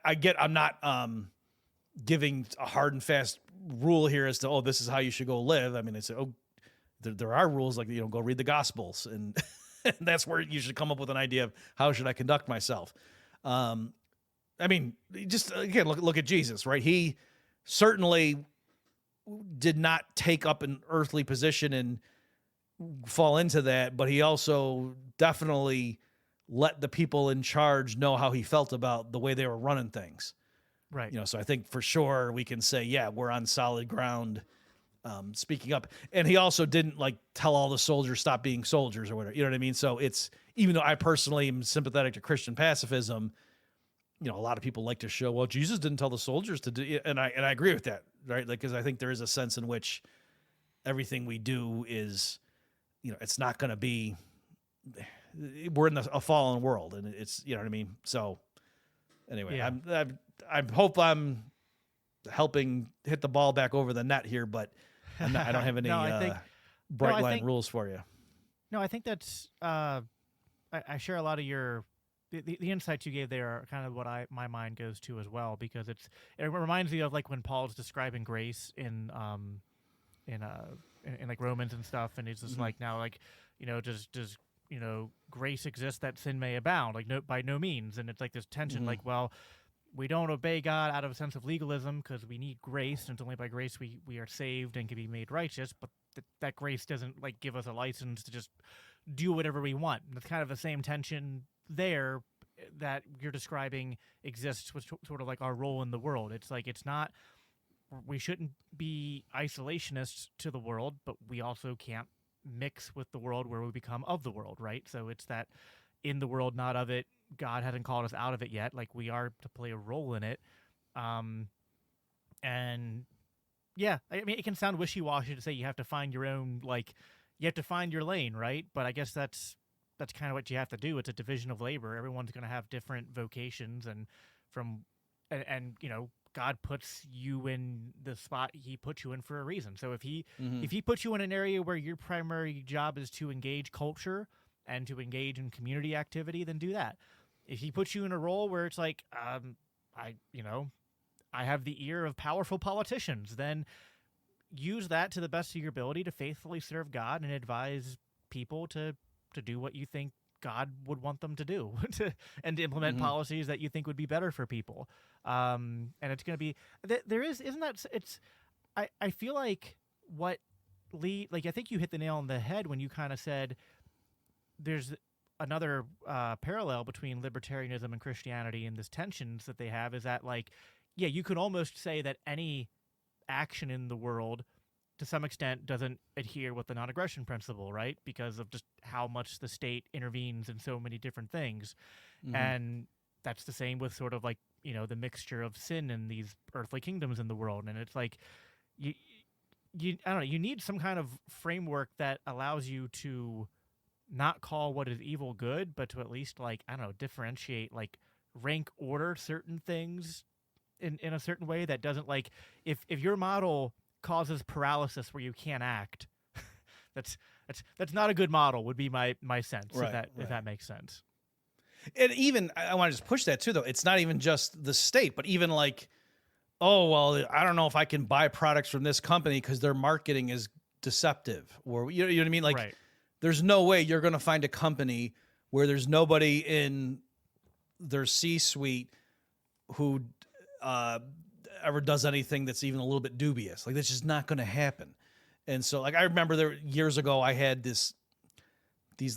I get, I'm not giving a hard and fast rule here as to, oh, this is how you should go live. I mean, it's, oh, there are rules, like, go read the Gospels, and, and that's where you should come up with an idea of how should I conduct myself. I mean, just again, look at Jesus, right? He certainly did not take up an earthly position and fall into that, but he also definitely let the people in charge know how he felt about the way they were running things. Right. So I think for sure we can say, yeah, we're on solid ground, speaking up. And he also didn't tell all the soldiers stop being soldiers or whatever, you know what I mean? So it's, even though I personally am sympathetic to Christian pacifism, a lot of people like to show, well, Jesus didn't tell the soldiers to do it. And I agree with that, right? Because I think there is a sense in which everything we do is, it's not going to be, we're in a fallen world, and it's, you know what I mean? So anyway, yeah. I hope I'm helping hit the ball back over the net here, but I don't have any bright line rules for you. No, I think that's, I share a lot of your, the insights you gave there are kind of what my mind goes to as well, because it reminds me of when Paul's describing grace in Romans and stuff, and it's just mm-hmm. Now does grace exist that sin may abound? By no means. And it's this tension, mm-hmm. Well, we don't obey God out of a sense of legalism because we need grace, and it's only by grace we are saved and can be made righteous, but that grace doesn't give us a license to just do whatever we want. And it's kind of the same tension there that you're describing exists with sort of our role in the world. It's it's not, we shouldn't be isolationists to the world, but we also can't mix with the world where we become of the world, right? So it's that in the world, not of it. God hasn't called us out of it yet. We are to play a role in it. And yeah, I mean, it can sound wishy-washy to say you have to find your own, you have to find your lane, right? But I guess that's kind of what you have to do. It's a division of labor. Everyone's going to have different vocations, and God puts you in the spot he puts you in for a reason. So if he puts you in an area where your primary job is to engage culture and to engage in community activity, then do that. If he puts you in a role where it's I have the ear of powerful politicians, then use that to the best of your ability to faithfully serve God and advise people to do what you think God would want them to do, and to implement mm-hmm. policies that you think would be better for people. And it's going to be, I feel like what Lee, I think you hit the nail on the head when you kind of said there's another parallel between libertarianism and Christianity, and this tensions that they have is that you could almost say that any action in the world to some extent doesn't adhere with the non-aggression principle, right? Because of just how much the state intervenes in so many different things. Mm-hmm. And that's the same with sort of the mixture of sin in these earthly kingdoms in the world. And it's you I don't know, you need some kind of framework that allows you to not call what is evil good, but to at least differentiate, rank order certain things in a certain way that doesn't like if your model causes paralysis where you can't act, that's not a good model. Would be my sense if that makes sense. And even I want to just push that too, though. It's not even just the state, but even like, oh well, I don't know if I can buy products from this company because their marketing is deceptive, or you know what I mean. Like, there's no way you're going to find a company where there's nobody in their C-suite who ever does anything that's even a little bit dubious. Like, that's just not going to happen. And so, like, I remember there years ago, I had these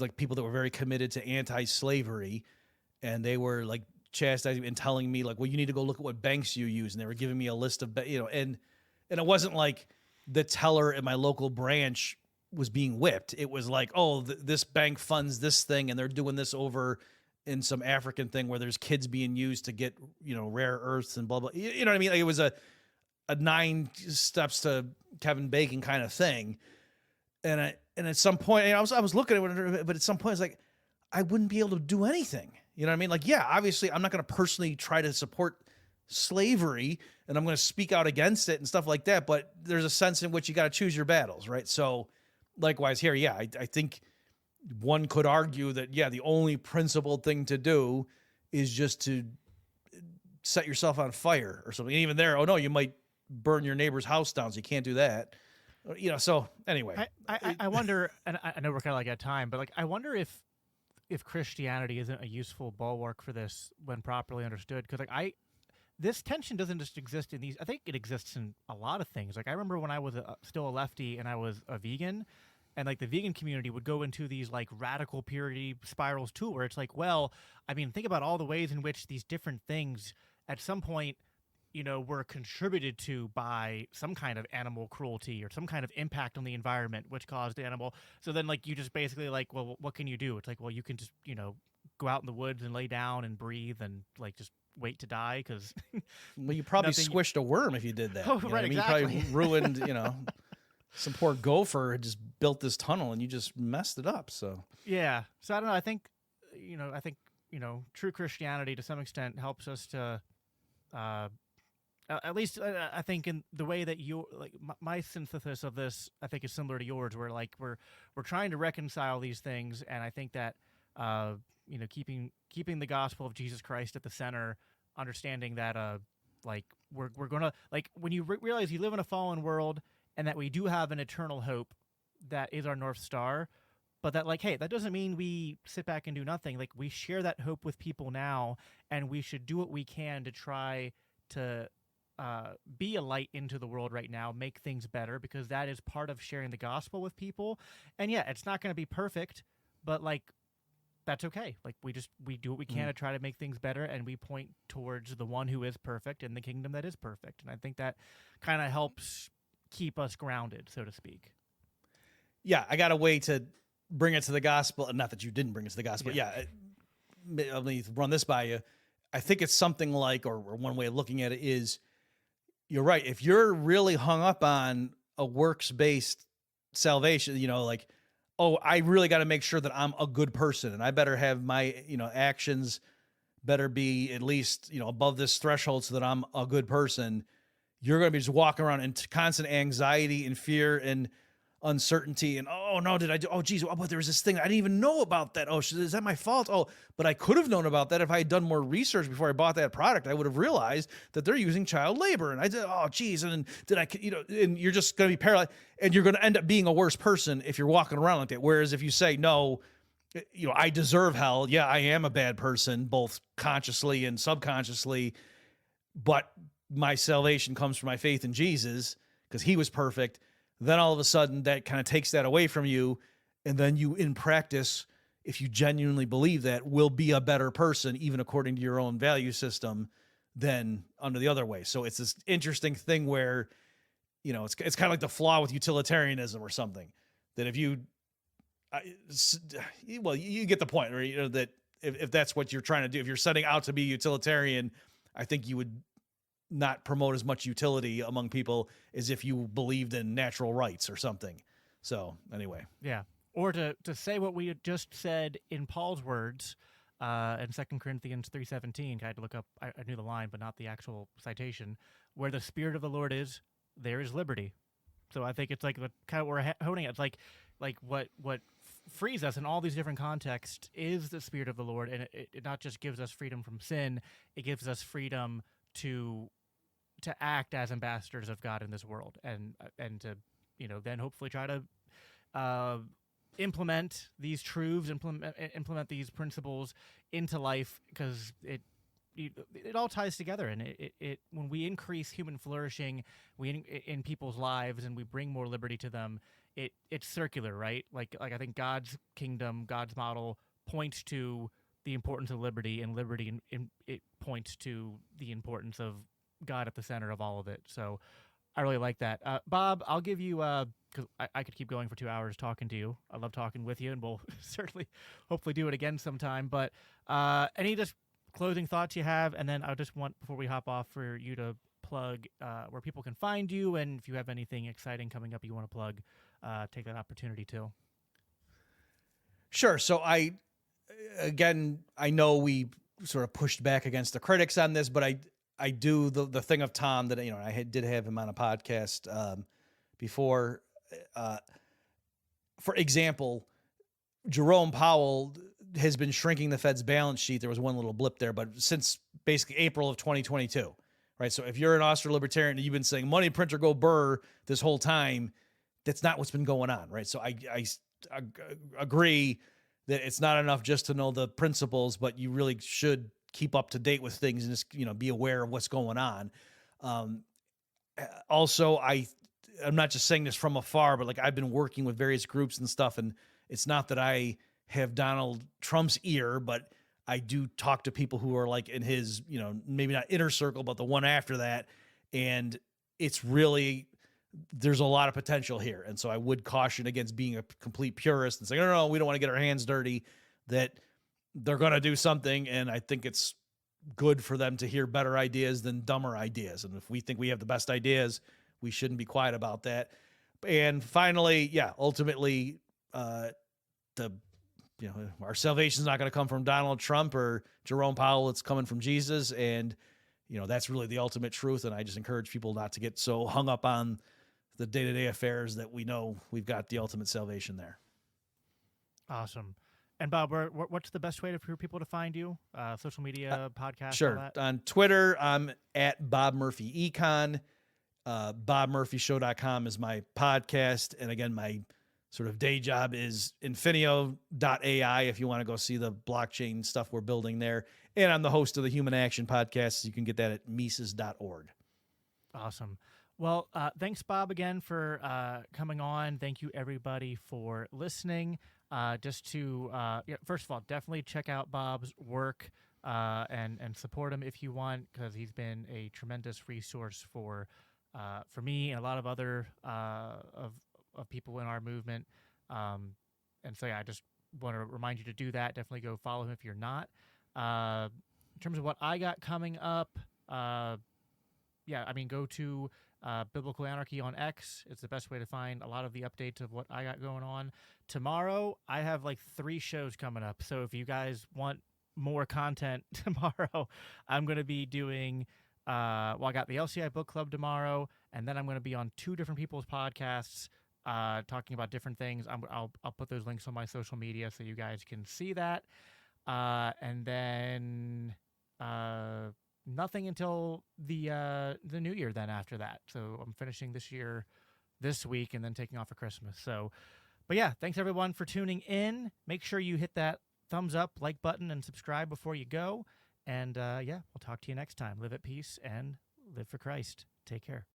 like people that were very committed to anti-slavery, and they were like chastising and telling me like, well, you need to go look at what banks you use. And they were giving me a list of, and it wasn't like the teller at my local branch was being whipped. It was like, oh, this bank funds this thing, and they're doing this over in some African thing where there's kids being used to get, rare earths and blah, blah. You know what I mean? Like, it was a 9 steps to Kevin Bacon kind of thing. And at some point, I was looking at it, but at some point, it's like, I wouldn't be able to do anything. You know what I mean? Like, yeah, obviously, I'm not going to personally try to support slavery, and I'm going to speak out against it and stuff like that. But there's a sense in which you got to choose your battles, right? So, likewise here, yeah, I think one could argue that, yeah, the only principled thing to do is just to set yourself on fire or something. And even there, oh no, you might burn your neighbor's house down, so you can't do that. So anyway, I wonder, and I know we're kind of like at time, but like I wonder if Christianity isn't a useful bulwark for this when properly understood, because like this tension doesn't just exist in these. I think it exists in a lot of things. Like I remember when I was still a lefty and I was a vegan, and like the vegan community would go into these like radical purity spirals too, where it's like, well, I mean, think about all the ways in which these different things at some point, were contributed to by some kind of animal cruelty or some kind of impact on the environment, which caused animal. So then like, you just basically like, well, what can you do? It's like, well, you can just, go out in the woods and lay down and breathe and like, just wait to die. Cause well, you probably squished a worm if you did that. Oh, right. Exactly. You probably ruined, some poor gopher had just built this tunnel and you just messed it up. So, yeah. So I don't know. I think, true Christianity to some extent helps us to, at least I think in the way that you like my synthesis of this, I think is similar to yours, where like we're trying to reconcile these things, and I think that keeping the gospel of Jesus Christ at the center, understanding that like we're gonna like when you realize you live in a fallen world and that we do have an eternal hope that is our North Star, but that like, hey, that doesn't mean we sit back and do nothing. Like we share that hope with people now, and we should do what we can to try to be a light into the world right now, make things better, because that is part of sharing the gospel with people. And yeah, it's not going to be perfect, but like, that's okay. Like we do what we can to try to make things better, and we point towards the one who is perfect and the kingdom that is perfect. And I think that kind of helps keep us grounded, so to speak. Yeah, I got a way to bring it to the gospel. Not that you didn't bring it to the gospel. Yeah, let me run this by you. I think it's something like, or one way of looking at it is, you're right. If you're really hung up on a works-based salvation, like, oh, I really got to make sure that I'm a good person, and I better have my, actions better be at least, above this threshold so that I'm a good person. You're going to be just walking around in constant anxiety and fear and uncertainty, and oh no, did I do? Oh geez, but there was this thing I didn't even know about that. Oh, is that my fault? Oh, but I could have known about that if I had done more research before I bought that product. I would have realized that they're using child labor, and I did. Oh geez, and did I? And you're just going to be paralyzed, and you're going to end up being a worse person if you're walking around like that. Whereas if you say no, I deserve hell. Yeah, I am a bad person, both consciously and subconsciously, but my salvation comes from my faith in Jesus because He was perfect. Then all of a sudden that kind of takes that away from you. And then you, in practice, if you genuinely believe that, will be a better person, even according to your own value system, than under the other way. So it's this interesting thing where, it's kind of like the flaw with utilitarianism or something, that if you get the point, right? That if that's what you're trying to do, if you're setting out to be utilitarian, I think you would not promote as much utility among people as if you believed in natural rights or something. So anyway. Yeah. Or to say what we had just said in Paul's words, in 2 Corinthians 3:17. I had to look up. I knew the line, but not the actual citation. Where the Spirit of the Lord is, there is liberty. So I think it's like the kind of we're honing it. It's like what frees us in all these different contexts is the Spirit of the Lord, and it not just gives us freedom from sin, it gives us freedom to act as ambassadors of God in this world, and to then hopefully try to implement these truths, implement these principles into life, because it all ties together, and it when we increase human flourishing, in people's lives, and we bring more liberty to them, it's circular, right? Like I think God's kingdom, God's model points to the importance of liberty, and liberty it points to the importance of God at the center of all of it. So I really like that. Bob, I'll give you, because I could keep going for 2 hours talking to you. I love talking with you, and we'll certainly hopefully do it again sometime. But any just closing thoughts you have, and then I just want, before we hop off, for you to plug where people can find you, and if you have anything exciting coming up you want to plug, take that opportunity too. Sure. So I know we sort of pushed back against the critics on this, but I do the thing of Tom that, I did have him on a podcast before. For example, Jerome Powell has been shrinking the Fed's balance sheet. There was one little blip there, but since basically April of 2022, right? So if you're an Austrian libertarian and you've been saying money printer go burr this whole time, that's not what's been going on, right? So I agree that it's not enough just to know the principles, but you really should keep up to date with things and just, be aware of what's going on. Also, I'm not just saying this from afar, but like I've been working with various groups and stuff, and it's not that I have Donald Trump's ear, but I do talk to people who are like in his, maybe not inner circle, but the one after that. And it's really, there's a lot of potential here. And so I would caution against being a complete purist and saying, no, we don't want to get our hands dirty, that they're going to do something. And I think it's good for them to hear better ideas than dumber ideas. And if we think we have the best ideas, we shouldn't be quiet about that. And finally, ultimately, our salvation is not going to come from Donald Trump or Jerome Powell. It's coming from Jesus. And, that's really the ultimate truth. And I just encourage people not to get so hung up on the day-to-day affairs that we know we've got the ultimate salvation there. Awesome. And Bob, what's the best way for people to find you? Social media, podcast? Sure. All that? On Twitter, I'm at Bob Murphy Econ. BobMurphyShow.com is my podcast. And again, my sort of day job is Infinio.ai if you want to go see the blockchain stuff we're building there. And I'm the host of the Human Action Podcast. You can get that at Mises.org. Awesome. Well, thanks, Bob, again for coming on. Thank you, everybody, for listening. Just to, first of all, definitely check out Bob's work and support him if you want, because he's been a tremendous resource for me and a lot of other of people in our movement. And so, I just want to remind you to do that. Definitely go follow him if you're not. In terms of what I got coming up, go to Biblical Anarchy on X. It's the best way to find a lot of the updates of what I got going on. Tomorrow, I have like 3 shows coming up. So if you guys want more content tomorrow, I'm going to be doing, I got the LCI Book Club tomorrow, and then I'm going to be on 2 different people's podcasts talking about different things. I'll put those links on my social media so you guys can see that. And then nothing until the new year then after that. So I'm finishing this year this week and then taking off for Christmas. So, but yeah, thanks everyone for tuning in. Make sure you hit that thumbs up, like button, and subscribe before you go. And we'll talk to you next time. Live at peace and live for Christ. Take care.